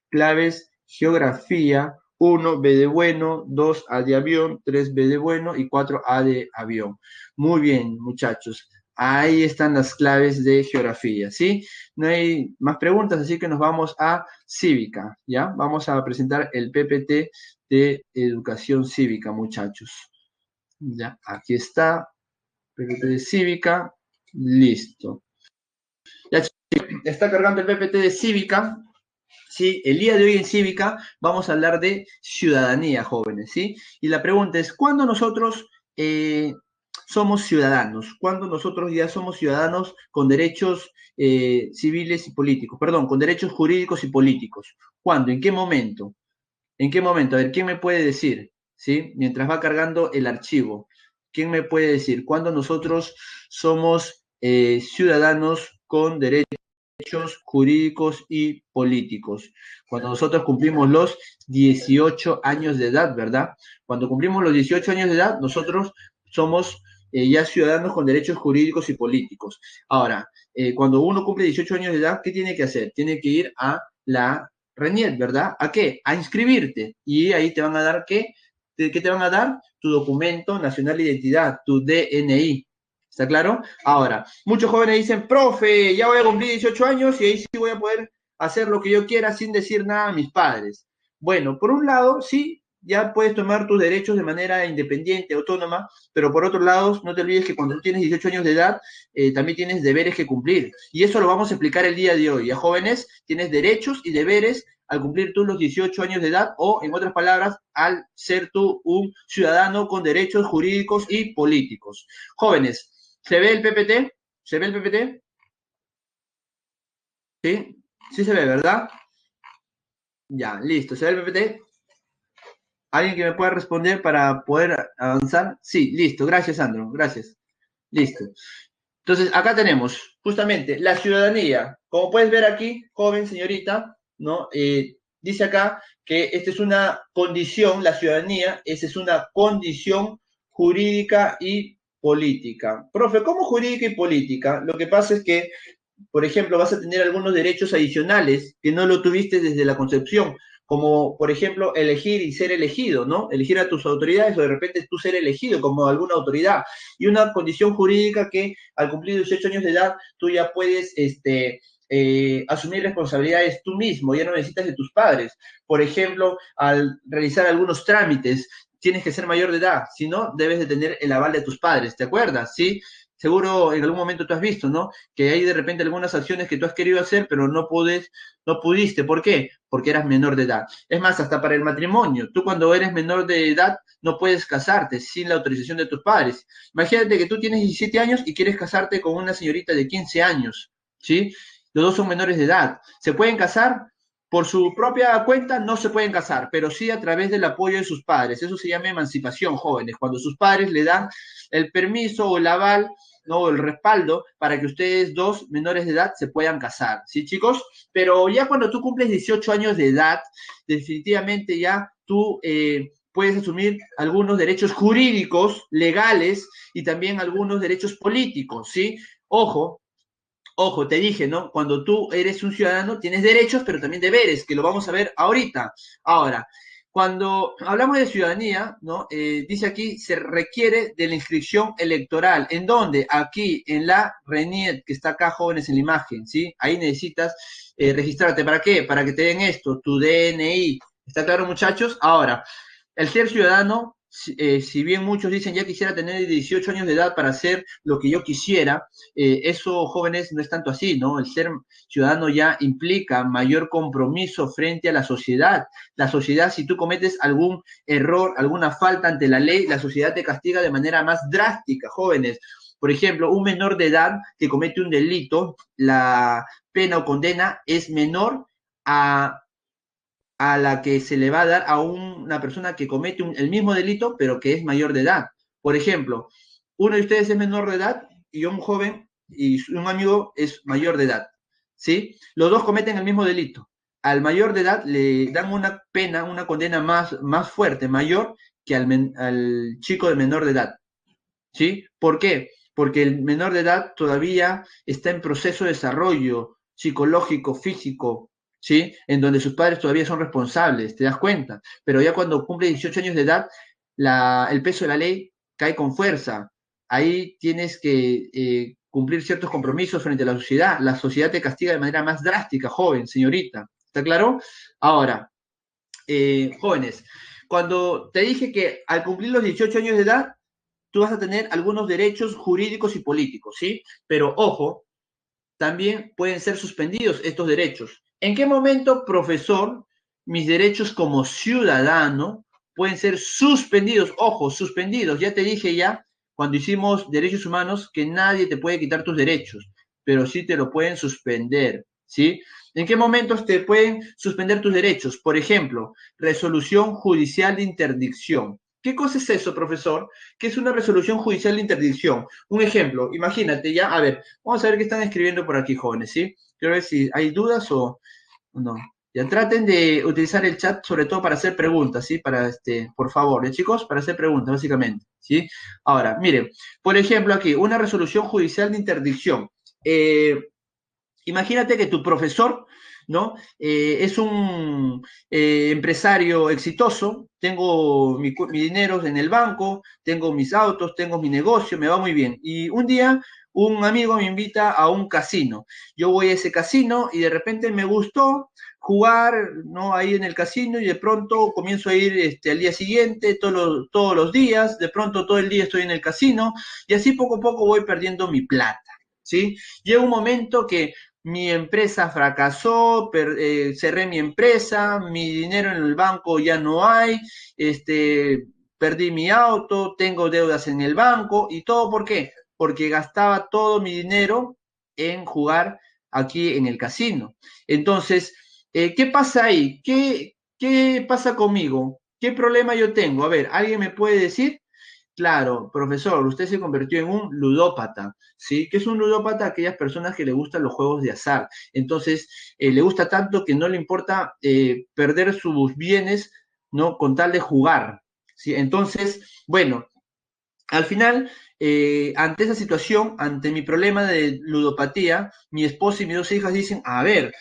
[SPEAKER 1] Claves, geografía, 1, B de bueno, 2, A de avión, 3, B de bueno y 4, A de avión. Muy bien, muchachos. Ahí están las claves de geografía, ¿sí? No hay más preguntas, así que nos vamos a cívica, ¿ya? Vamos a presentar el PPT de educación cívica, muchachos. Ya, aquí está, PPT de cívica, listo. Ya, está cargando el PPT de cívica. Sí, el día de hoy en Cívica vamos a hablar de ciudadanía, jóvenes, ¿sí? Y la pregunta es, ¿cuándo nosotros somos ciudadanos? ¿Cuándo nosotros ya somos ciudadanos con derechos civiles y políticos? Perdón, con derechos jurídicos y políticos. ¿Cuándo? ¿En qué momento? ¿En qué momento? A ver, ¿quién me puede decir? ¿Sí? Mientras va cargando el archivo. ¿Quién me puede decir? ¿Cuándo nosotros somos ciudadanos con derechos jurídicos y políticos? Cuando nosotros cumplimos los 18 años de edad, ¿verdad? Cuando cumplimos los 18 años de edad, nosotros somos ya ciudadanos con derechos jurídicos y políticos. Ahora, cuando uno cumple 18 años de edad, ¿qué tiene que hacer? Tiene que ir a la RENIEC, ¿verdad? ¿A qué? A inscribirte. Y ahí te van a dar ¿qué? ¿Qué te van a dar? Tu documento nacional de identidad, tu DNI. ¿Está claro? Ahora, muchos jóvenes dicen, profe, ya voy a cumplir 18 años y ahí sí voy a poder hacer lo que yo quiera sin decir nada a mis padres. Bueno, por un lado, sí, ya puedes tomar tus derechos de manera independiente, autónoma, pero por otro lado, no te olvides que cuando tú tienes 18 años de edad, también tienes deberes que cumplir. Y eso lo vamos a explicar el día de hoy. A jóvenes, tienes derechos y deberes al cumplir tú los 18 años de edad o, en otras palabras, al ser tú un ciudadano con derechos jurídicos y políticos. Jóvenes, ¿se ve el PPT? ¿Se ve el PPT? ¿Sí? Sí se ve, ¿verdad? Ya, listo. ¿Se ve el PPT? ¿Alguien que me pueda responder para poder avanzar? Sí, listo. Gracias, Sandro. Gracias. Listo. Entonces, acá tenemos justamente la ciudadanía. Como puedes ver aquí, joven señorita, ¿no? Dice acá que esta es una condición, la ciudadanía, esa es una condición jurídica y política. Profe, ¿cómo jurídica y política? Lo que pasa es que, por ejemplo, vas a tener algunos derechos adicionales que no lo tuviste desde la concepción, como por ejemplo elegir y ser elegido, ¿no? Elegir a tus autoridades o de repente tú ser elegido como alguna autoridad. Y una condición jurídica que al cumplir 18 años de edad tú ya puedes asumir responsabilidades tú mismo, ya no necesitas de tus padres. Por ejemplo, al realizar algunos trámites, tienes que ser mayor de edad, si no, debes de tener el aval de tus padres, ¿te acuerdas? ¿Sí? Seguro en algún momento tú has visto, ¿no? Que hay de repente algunas acciones que tú has querido hacer, pero no pudiste. ¿Por qué? Porque eras menor de edad. Es más, hasta para el matrimonio. Tú cuando eres menor de edad no puedes casarte sin la autorización de tus padres. Imagínate que tú tienes 17 años y quieres casarte con una señorita de 15 años, ¿sí? Los dos son menores de edad. ¿Se pueden casar? Por su propia cuenta no se pueden casar, pero sí a través del apoyo de sus padres. Eso se llama emancipación, jóvenes, cuando sus padres le dan el permiso o el aval, ¿no? El respaldo para que ustedes dos menores de edad se puedan casar, ¿sí, chicos? Pero ya cuando tú cumples 18 años de edad, definitivamente ya tú puedes asumir algunos derechos jurídicos, legales y también algunos derechos políticos, ¿sí? Ojo, ojo, te dije, ¿no? Cuando tú eres un ciudadano, tienes derechos, pero también deberes, que lo vamos a ver ahorita. Ahora, cuando hablamos de ciudadanía, ¿no? Dice aquí, se requiere de la inscripción electoral. ¿En dónde? Aquí, en la RENIEC, que está acá, jóvenes, en la imagen, ¿sí? Ahí necesitas registrarte. ¿Para qué? Para que te den esto, tu DNI. ¿Está claro, muchachos? Ahora, el ser ciudadano, si bien muchos dicen ya quisiera tener 18 años de edad para hacer lo que yo quisiera, eso, jóvenes, no es tanto así, ¿no? El ser ciudadano ya implica mayor compromiso frente a la sociedad. La sociedad, si tú cometes algún error, alguna falta ante la ley, la sociedad te castiga de manera más drástica, jóvenes. Por ejemplo, un menor de edad que comete un delito, la pena o condena es menor a a la que se le va a dar a una persona que comete el mismo delito, pero que es mayor de edad. Por ejemplo, uno de ustedes es menor de edad y un joven y un amigo es mayor de edad, ¿sí? Los dos cometen el mismo delito. Al mayor de edad le dan una pena, una condena más fuerte, mayor que al chico de menor de edad, ¿sí? ¿Por qué? Porque el menor de edad todavía está en proceso de desarrollo psicológico, físico, ¿sí? En donde sus padres todavía son responsables, ¿te das cuenta? Pero ya cuando cumple 18 años de edad, el peso de la ley cae con fuerza. Ahí tienes que cumplir ciertos compromisos frente a la sociedad. La sociedad te castiga de manera más drástica, joven, señorita. ¿Está claro? Ahora, jóvenes, cuando te dije que al cumplir los 18 años de edad, tú vas a tener algunos derechos jurídicos y políticos, ¿sí? Pero ojo, también pueden ser suspendidos estos derechos. ¿En qué momento, profesor, mis derechos como ciudadano pueden ser suspendidos? Ojo, suspendidos. Ya te dije ya, cuando hicimos derechos humanos, que nadie te puede quitar tus derechos, pero sí te lo pueden suspender, ¿sí? ¿En qué momentos te pueden suspender tus derechos? Por ejemplo, resolución judicial de interdicción. ¿Qué cosa es eso, profesor? ¿Qué es una resolución judicial de interdicción? Un ejemplo, imagínate ya, a ver, vamos a ver qué están escribiendo por aquí, jóvenes, ¿sí? Quiero ver si hay dudas o no. Ya traten de utilizar el chat sobre todo para hacer preguntas, ¿sí? Para por favor, chicos, para hacer preguntas, básicamente, ¿sí? Ahora, miren, por ejemplo, aquí, una resolución judicial de interdicción. Eh, Imagínate que tu profesor, ¿no? Es un empresario exitoso, tengo mi dinero en el banco, tengo mis autos, tengo mi negocio, me va muy bien. Y un día un amigo me invita a un casino. Yo voy a ese casino y de repente me gustó jugar, ¿no? Ahí en el casino y de pronto comienzo a ir al día siguiente, todos los días, de pronto todo el día estoy en el casino y así poco a poco voy perdiendo mi plata, ¿sí? Llega un momento que mi empresa fracasó, cerré mi empresa, mi dinero en el banco ya no hay, perdí mi auto, tengo deudas en el banco y todo, ¿por qué? Porque gastaba todo mi dinero en jugar aquí en el casino. Entonces, ¿qué pasa ahí? ¿Qué pasa conmigo? ¿Qué problema yo tengo? A ver, ¿alguien me puede decir? Claro, profesor, usted se convirtió en un ludópata, ¿sí? ¿Qué es un ludópata? Aquellas personas que le gustan los juegos de azar. Entonces, le gusta tanto que no le importa perder sus bienes, ¿no? Con tal de jugar, ¿sí? Entonces, bueno, al final, ante esa situación, ante mi problema de ludopatía, mi esposa y mis dos hijas dicen, a ver,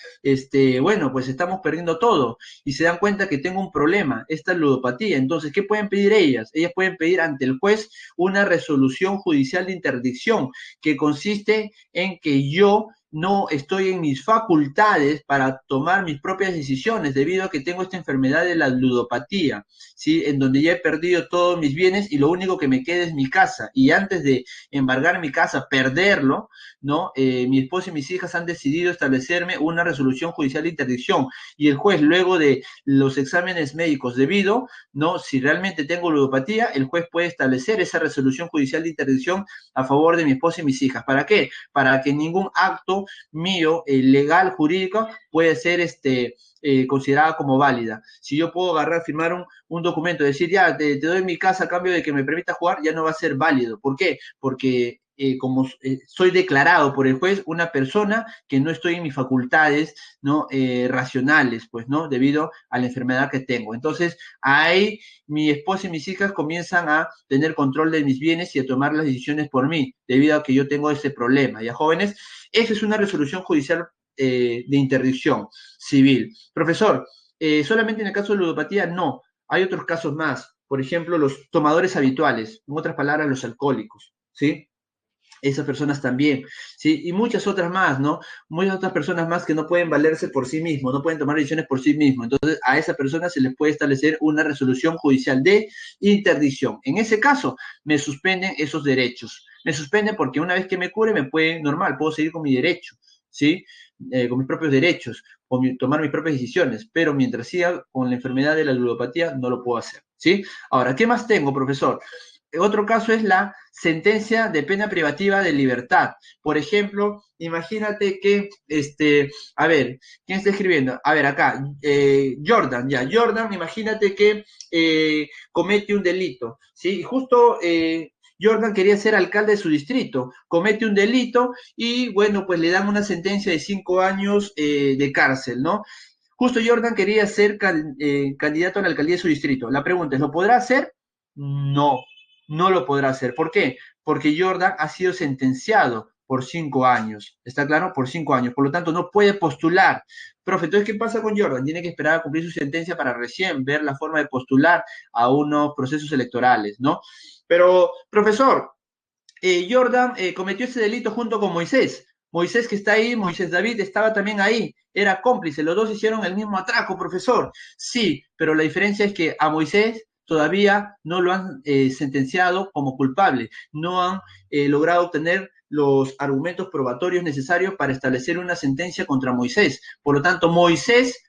[SPEAKER 1] bueno, pues estamos perdiendo todo y se dan cuenta que tengo un problema, esta ludopatía. Entonces, ¿qué pueden pedir ellas? Ellas pueden pedir ante el juez una resolución judicial de interdicción que consiste en que yo no estoy en mis facultades para tomar mis propias decisiones debido a que tengo esta enfermedad de la ludopatía. ¿Sí? En donde ya he perdido todos mis bienes y lo único que me queda es mi casa. Y antes de embargar mi casa, perderlo, ¿no? Mi esposa y mis hijas han decidido establecerme una resolución judicial de interdicción y el juez, luego de los exámenes médicos debido, ¿no? Si realmente tengo ludopatía, el juez puede establecer esa resolución judicial de interdicción a favor de mi esposa y mis hijas. ¿Para qué? Para que ningún acto mío, legal, jurídico, puede ser considerada como válida. Si yo puedo agarrar, firmar un documento, decir, ya, te doy mi casa a cambio de que me permita jugar, ya no va a ser válido. ¿Por qué? Porque como soy declarado por el juez una persona que no estoy en mis facultades, ¿no? Racionales, pues, ¿no? Debido a la enfermedad que tengo. Entonces, ahí mi esposa y mis hijas comienzan a tener control de mis bienes y a tomar las decisiones por mí, debido a que yo tengo ese problema. ¿Ya, jóvenes? Esa es una resolución judicial de interdicción civil. Profesor, solamente en el caso de ludopatía, no. Hay otros casos más. Por ejemplo, los tomadores habituales, en otras palabras, los alcohólicos, ¿sí? Esas personas también, ¿sí? Y muchas otras más, ¿no? Muchas otras personas más que no pueden valerse por sí mismos, no pueden tomar decisiones por sí mismos. Entonces, a esa persona se les puede establecer una resolución judicial de interdicción. En ese caso, me suspenden esos derechos. Me suspenden porque una vez que me cure, me puede, normal, puedo seguir con mi derecho, ¿sí? Con mis propios derechos, tomar mis propias decisiones, pero mientras siga con la enfermedad de la ludopatía, no lo puedo hacer, ¿sí? Ahora, ¿qué más tengo, profesor? otro caso es la sentencia de pena privativa de libertad. Por ejemplo, imagínate que, a ver, ¿quién está escribiendo? A ver, acá, Jordan, ya, Jordan, imagínate que comete un delito, ¿sí? Y justo Jordan quería ser alcalde de su distrito, comete un delito y, bueno, pues le dan una sentencia de 5 años de cárcel, ¿no? Justo Jordan quería ser candidato a la alcaldía de su distrito. La pregunta es, ¿lo podrá hacer? No, no lo podrá hacer. ¿Por qué? Porque Jordan ha sido sentenciado por 5 años. ¿Está claro? Por 5 años. Por lo tanto, no puede postular. Profe, entonces, ¿qué pasa con Jordan? Tiene que esperar a cumplir su sentencia para recién ver la forma de postular a unos procesos electorales, ¿no? Pero, profesor, Jordan cometió ese delito junto con Moisés. Moisés que está ahí, Moisés David estaba también ahí, era cómplice, los dos hicieron el mismo atraco, profesor. Sí, pero la diferencia es que a Moisés todavía no lo han sentenciado como culpable, no han logrado obtener los argumentos probatorios necesarios para establecer una sentencia contra Moisés. Por lo tanto, Moisés,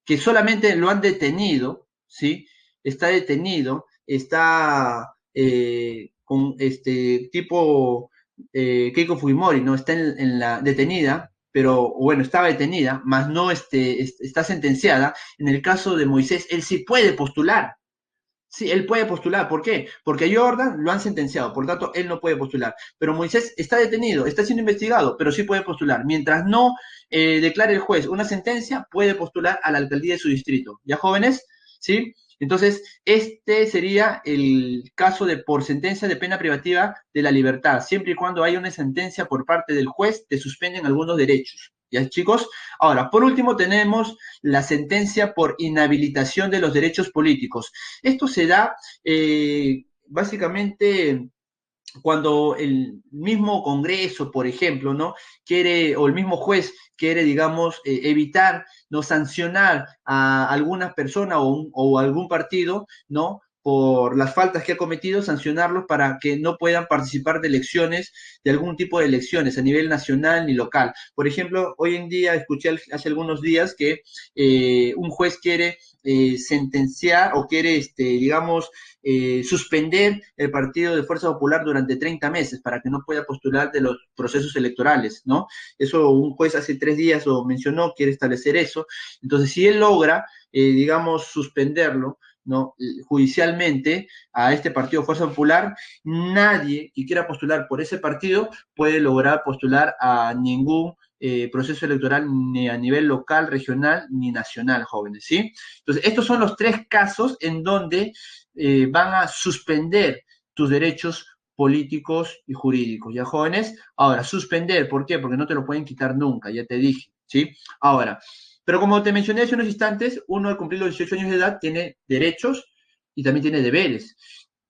[SPEAKER 1] que solamente lo han detenido, ¿sí? Está detenido, está con este tipo Keiko Fujimori, ¿no? Está en la detenida, pero bueno, estaba detenida, más no está sentenciada. En el caso de Moisés, él sí puede postular. Sí, él puede postular. ¿Por qué? Porque a Jordan lo han sentenciado, por tanto, él no puede postular. Pero Moisés está detenido, está siendo investigado, pero sí puede postular. Mientras no declare el juez una sentencia, puede postular a la alcaldía de su distrito. ¿Ya, jóvenes? ¿Sí? Entonces, este sería el caso de por sentencia de pena privativa de la libertad. Siempre y cuando haya una sentencia por parte del juez, te suspenden algunos derechos. ¿Ya, chicos? Ahora, por último, tenemos la sentencia por inhabilitación de los derechos políticos. Esto se da básicamente cuando el mismo Congreso, por ejemplo, ¿no? Quiere, o el mismo juez quiere, digamos, evitar, no sancionar a alguna persona o algún partido, ¿no? Por las faltas que ha cometido, sancionarlos para que no puedan participar de elecciones, de algún tipo de elecciones a nivel nacional ni local. Por ejemplo, hoy en día escuché hace algunos días que un juez quiere sentenciar o quiere, digamos, suspender el partido de Fuerza Popular durante 30 meses para que no pueda postular de los procesos electorales, ¿no? Eso un juez hace 3 días lo mencionó, quiere establecer eso. Entonces, si él logra, digamos, suspenderlo, ¿no? Judicialmente a este partido Fuerza Popular, nadie que quiera postular por ese partido puede lograr postular a ningún proceso electoral ni a nivel local, regional ni nacional, jóvenes, ¿sí? Entonces, estos son los 3 casos en donde van a suspender tus derechos políticos y jurídicos, ¿ya, jóvenes? Ahora, suspender, ¿por qué? Porque no te lo pueden quitar nunca, ya te dije, ¿sí? Ahora, pero como te mencioné hace unos instantes, uno al cumplir los 18 años de edad tiene derechos y también tiene deberes.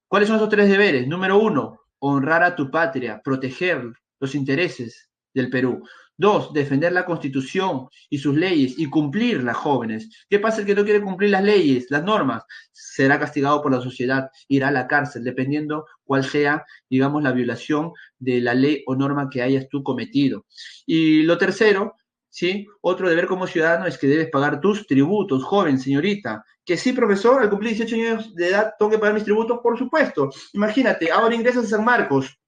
[SPEAKER 1] ¿Cuáles son esos 3 deberes? Número 1, honrar a tu patria, proteger los intereses del Perú. 2, defender la Constitución y sus leyes y cumplirlas, jóvenes. ¿Qué pasa el que no quiere cumplir las leyes, las normas? Será castigado por la sociedad, irá a la cárcel, dependiendo cuál sea, digamos, la violación de la ley o norma que hayas tú cometido. Y lo tercero, ¿sí? Otro deber como ciudadano es que debes pagar tus tributos, joven, señorita. Que sí, profesor, al cumplir 18 años de edad, tengo que pagar mis tributos, por supuesto. Imagínate, ahora ingresas a San Marcos,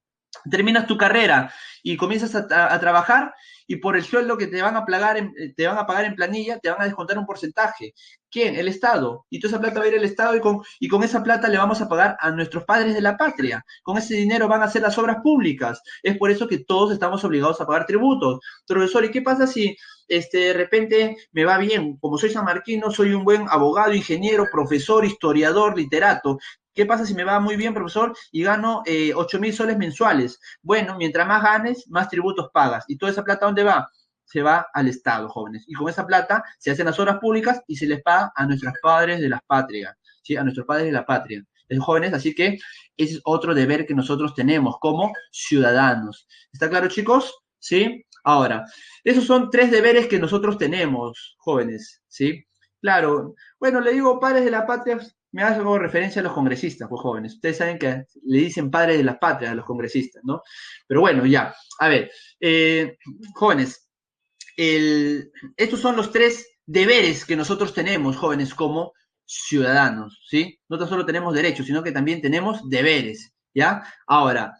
[SPEAKER 1] terminas tu carrera y comienzas a trabajar y por el sueldo que te van a pagar en planilla, te van a descontar un porcentaje. ¿Quién? El Estado. Y toda esa plata va a ir al Estado y con esa plata le vamos a pagar a nuestros padres de la patria. Con ese dinero van a hacer las obras públicas. Es por eso que todos estamos obligados a pagar tributos. Profesor, ¿y qué pasa si de repente me va bien? Como soy sanmarquino, soy un buen abogado, ingeniero, profesor, historiador, literato. ¿Qué pasa si me va muy bien, profesor, y gano 8.000 soles mensuales? Bueno, mientras más ganes, más tributos pagas. ¿Y toda esa plata dónde va? Se va al Estado, jóvenes. Y con esa plata se hacen las obras públicas y se les paga a nuestros padres de la patria, ¿sí? A nuestros padres de la patria. Jóvenes, así que ese es otro deber que nosotros tenemos como ciudadanos. ¿Está claro, chicos? ¿Sí? Ahora, esos son 3 deberes que nosotros tenemos, jóvenes, ¿sí? Claro, bueno, le digo padres de la patria, me hago referencia a los congresistas, pues jóvenes. Ustedes saben que le dicen padres de la patria a los congresistas, ¿no? Pero bueno, ya. A ver, jóvenes, estos son los 3 deberes que nosotros tenemos, jóvenes, como ciudadanos, ¿sí? No tan solo tenemos derechos, sino que también tenemos deberes. ¿ya? Ahora,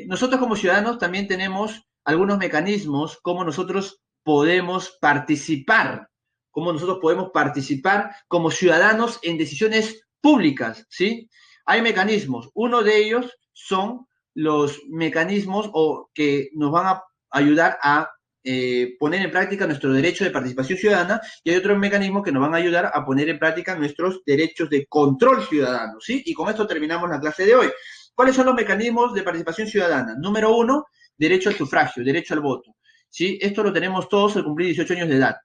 [SPEAKER 1] nosotros como ciudadanos también tenemos algunos mecanismos como nosotros podemos participar, como nosotros podemos participar como ciudadanos en decisiones públicas, ¿sí? Hay mecanismos, uno de ellos son los mecanismos o que nos van a ayudar a poner en práctica nuestro derecho de participación ciudadana, y hay otros mecanismos que nos van a ayudar a poner en práctica nuestros derechos de control ciudadano, ¿sí? Y con esto terminamos la clase de hoy. ¿Cuáles son los mecanismos de participación ciudadana? Número uno, derecho al sufragio, derecho al voto, ¿sí? Esto lo tenemos todos al cumplir 18 años de edad.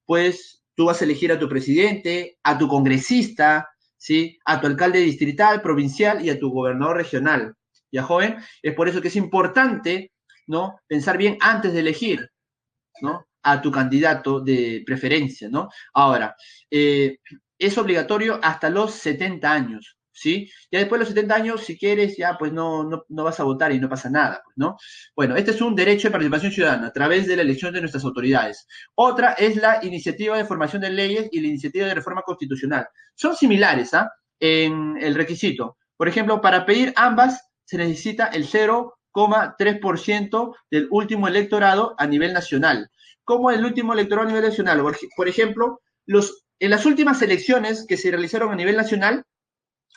[SPEAKER 1] Pues tú vas a elegir a tu presidente, a tu congresista, ¿sí? A tu alcalde distrital, provincial y a tu gobernador regional. ¿Ya, joven? Es por eso que es importante, ¿no? Pensar bien antes de elegir, ¿no? A tu candidato de preferencia, ¿no? Ahora, es obligatorio hasta los 70 años, ¿sí? Ya después de los 70 años, si quieres, ya pues no vas a votar y no pasa nada, pues, ¿no? Bueno, este es un derecho de participación ciudadana a través de la elección de nuestras autoridades. Otra es la iniciativa de formación de leyes y la iniciativa de reforma constitucional. Son similares, ¿ah? En el requisito. Por ejemplo, para pedir ambas se necesita el 0,3% del último electorado a nivel nacional. ¿Cómo el último electorado a nivel nacional? Por ejemplo, en las últimas elecciones que se realizaron a nivel nacional,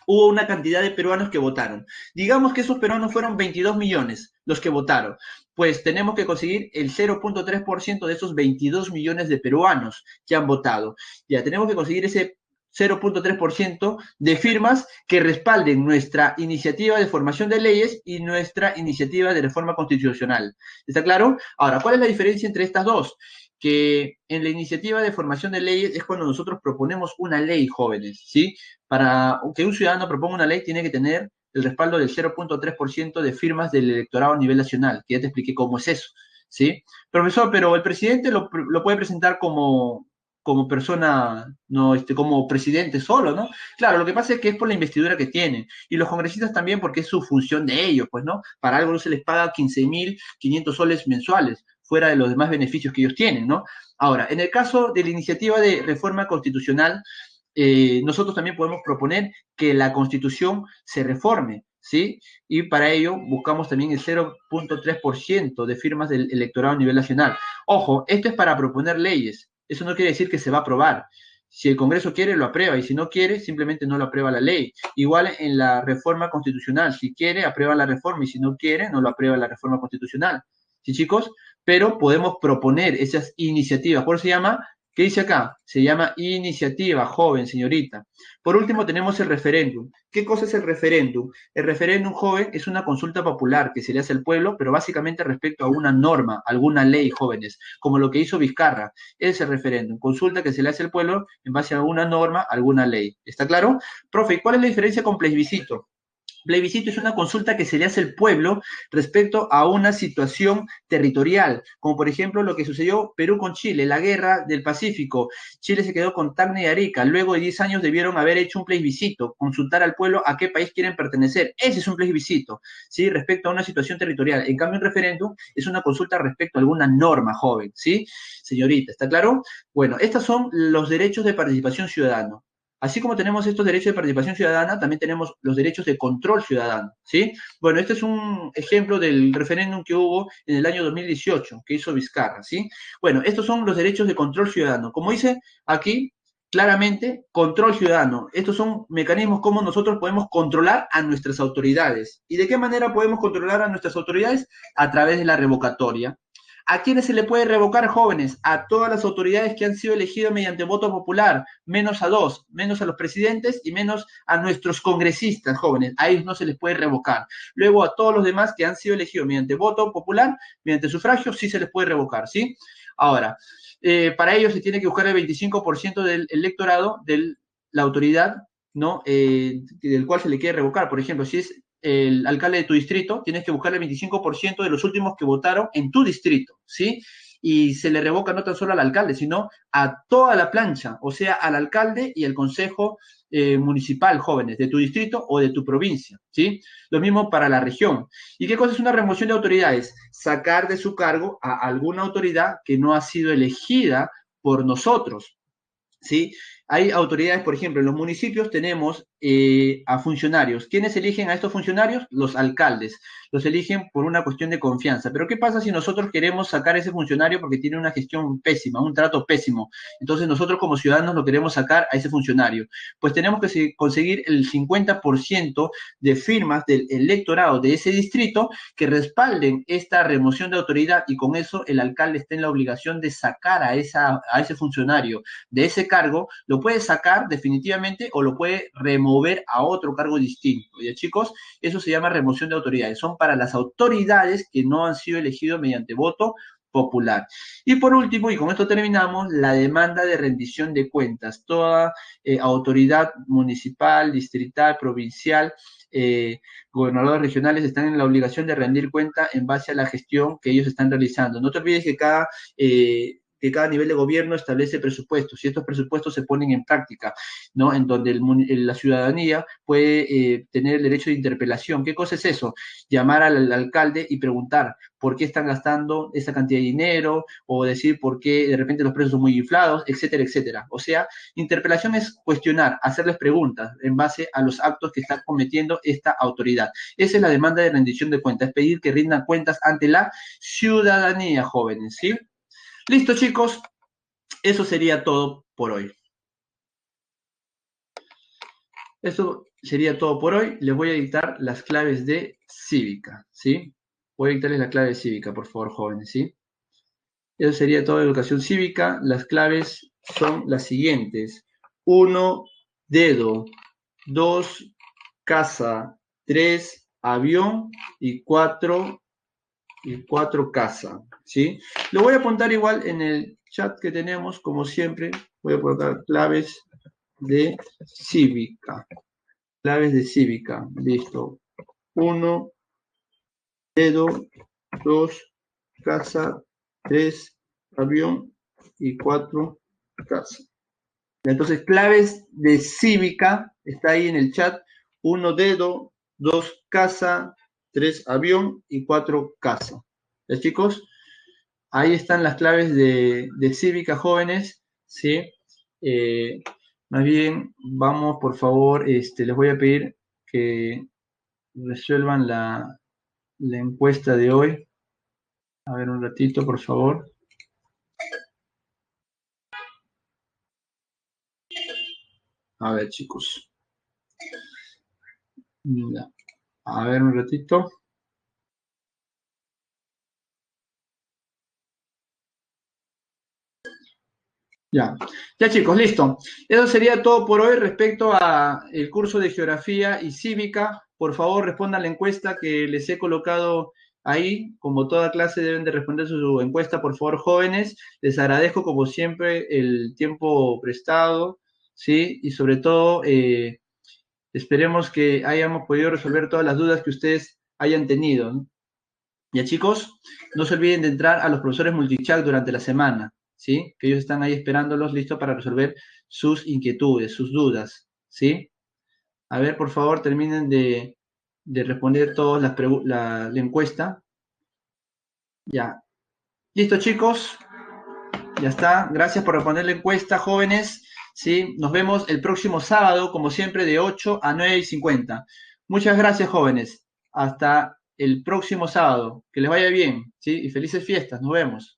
[SPEAKER 1] hubo una cantidad de peruanos que votaron. Digamos que esos peruanos fueron 22 millones los que votaron. Pues tenemos que conseguir el 0,3% de esos 22 millones de peruanos que han votado. Ya tenemos que conseguir ese 0,3% de firmas que respalden nuestra iniciativa de formación de leyes y nuestra iniciativa de reforma constitucional. ¿Está claro? Ahora, ¿cuál es la diferencia entre estas dos? Que en la iniciativa de formación de leyes es cuando nosotros proponemos una ley, jóvenes, ¿sí? Para que un ciudadano proponga una ley tiene que tener el respaldo del 0,3% de firmas del electorado a nivel nacional, que ya te expliqué cómo es eso, ¿sí? Profesor, pero el presidente lo puede presentar como persona, no, como presidente solo, ¿no? Claro, lo que pasa es que es por la investidura que tienen, y los congresistas también porque es su función de ellos, pues, ¿no? Para algo no se les paga 15.500 soles mensuales, fuera de los demás beneficios que ellos tienen, ¿no? Ahora, en el caso de la iniciativa de reforma constitucional, nosotros también podemos proponer que la Constitución se reforme, ¿sí? Y para ello buscamos también el 0,3% de firmas del electorado a nivel nacional. Ojo, esto es para proponer leyes. Eso no quiere decir que se va a aprobar. Si el Congreso quiere, lo aprueba, y si no quiere, simplemente no lo aprueba la ley. Igual en la reforma constitucional, si quiere, aprueba la reforma, y si no quiere, no lo aprueba la reforma constitucional. ¿Sí, chicos? Pero podemos proponer esas iniciativas. Por eso se llama, ¿qué dice acá? Se llama iniciativa, joven, señorita. Por último, tenemos el referéndum. ¿Qué cosa es el referéndum? El referéndum, joven, es una consulta popular que se le hace al pueblo, pero básicamente respecto a una norma, alguna ley, jóvenes, como lo que hizo Vizcarra. Es el referéndum, consulta que se le hace al pueblo en base a una norma, alguna ley. ¿Está claro? Profe, ¿y cuál es la diferencia con plebiscito? Plebiscito es una consulta que se le hace al pueblo respecto a una situación territorial, como por ejemplo lo que sucedió Perú con Chile, la guerra del Pacífico. Chile se quedó con Tacna y Arica. Luego de 10 años debieron haber hecho un plebiscito, consultar al pueblo a qué país quieren pertenecer. Ese es un plebiscito, ¿sí? Respecto a una situación territorial. En cambio, un referéndum es una consulta respecto a alguna norma, joven, ¿sí? Señorita, ¿está claro? Bueno, estos son los derechos de participación ciudadana. Así como tenemos estos derechos de participación ciudadana, también tenemos los derechos de control ciudadano, ¿sí? Bueno, este es un ejemplo del referéndum que hubo en el año 2018, que hizo Vizcarra, ¿sí? Bueno, estos son los derechos de control ciudadano. Como dice aquí, claramente, control ciudadano. Estos son mecanismos como nosotros podemos controlar a nuestras autoridades. ¿Y de qué manera podemos controlar a nuestras autoridades? A través de la revocatoria. ¿A quiénes se le puede revocar, jóvenes? A todas las autoridades que han sido elegidas mediante voto popular, menos a dos, menos a los presidentes y menos a nuestros congresistas, jóvenes. A ellos no se les puede revocar. Luego a todos los demás que han sido elegidos mediante voto popular, mediante sufragio, sí se les puede revocar, ¿sí? Ahora, para ello se tiene que buscar el 25% del electorado de la autoridad, ¿no? Del cual se le quiere revocar. Por ejemplo, si es el alcalde de tu distrito, tienes que buscar el 25% de los últimos que votaron en tu distrito, ¿sí? Y se le revoca no tan solo al alcalde, sino a toda la plancha, o sea, al alcalde y al consejo municipal, jóvenes, de tu distrito o de tu provincia, ¿sí? Lo mismo para la región. ¿Y qué cosa es una remoción de autoridades? Sacar de su cargo a alguna autoridad que no ha sido elegida por nosotros, ¿sí? hay autoridades, por ejemplo, en los municipios tenemos a funcionarios. ¿Quiénes eligen a estos funcionarios? Los alcaldes. Los eligen por una cuestión de confianza. Pero ¿qué pasa si nosotros queremos sacar a ese funcionario porque tiene una gestión pésima, un trato pésimo? Entonces nosotros como ciudadanos lo queremos sacar a ese funcionario. Pues tenemos que conseguir el 50% de firmas del electorado de ese distrito que respalden esta remoción de autoridad, y con eso el alcalde está en la obligación de sacar a ese funcionario de ese cargo. Lo puede sacar definitivamente o lo puede remover a otro cargo distinto. ¿Ya, chicos? Eso se llama remoción de autoridades. Son para las autoridades que no han sido elegidos mediante voto popular. Y por último, y con esto terminamos, la demanda de rendición de cuentas. Toda autoridad municipal, distrital, provincial, gobernadores regionales están en la obligación de rendir cuenta en base a la gestión que ellos están realizando. No te olvides que cada nivel de gobierno establece presupuestos y estos presupuestos se ponen en práctica, ¿no? En donde la ciudadanía puede tener el derecho de interpelación. ¿Qué cosa es eso? Llamar al alcalde y preguntar por qué están gastando esa cantidad de dinero, o decir por qué de repente los precios son muy inflados, etcétera, etcétera. O sea, interpelación es cuestionar, hacerles preguntas en base a los actos que está cometiendo esta autoridad. Esa es la demanda de rendición de cuentas, es pedir que rindan cuentas ante la ciudadanía, jóvenes, ¿sí? Listo, chicos, eso sería todo por hoy. Eso sería todo por hoy. Les voy a dictar las claves de cívica, ¿sí? Voy a dictarles la clave de cívica, por favor, jóvenes, ¿sí? Eso sería toda educación cívica. Las claves son las siguientes: 1, dedo; 2, casa; 3, avión; y 4, casa, ¿sí? Lo voy a apuntar igual en el chat que tenemos, como siempre. Voy a colocar claves de cívica. Claves de cívica. Listo. 1, dedo; 2, casa; 3, avión; y 4, casa. Entonces, claves de cívica, está ahí en el chat: 1, dedo; 2, casa; 3, avión; y 4, casa. ¿Ya, chicos? Ahí están las claves de cívica, jóvenes, ¿sí? Más bien, vamos, por favor, les voy a pedir que resuelvan la encuesta de hoy. A ver, un ratito, por favor. A ver, chicos. A ver, un ratito. Ya, ya, chicos, listo. Eso sería todo por hoy respecto a el curso de geografía y cívica. Por favor, respondan la encuesta que les he colocado ahí. Como toda clase deben de responder su encuesta, por favor, jóvenes. Les agradezco como siempre el tiempo prestado, ¿sí? Y sobre todo, esperemos que hayamos podido resolver todas las dudas que ustedes hayan tenido, ¿no? Ya, chicos, no se olviden de entrar a los profesores Multichat durante la semana, ¿sí? Que ellos están ahí esperándolos, listos para resolver sus inquietudes, sus dudas, ¿sí? A ver, por favor, terminen de responder todas la encuesta. Ya. Listo, chicos. Ya está. Gracias por responder la encuesta, jóvenes. ¿Sí? Nos vemos el próximo sábado, como siempre, de 8 a 9:50. Muchas gracias, jóvenes. Hasta el próximo sábado. Que les vaya bien, ¿sí? Y felices fiestas. Nos vemos.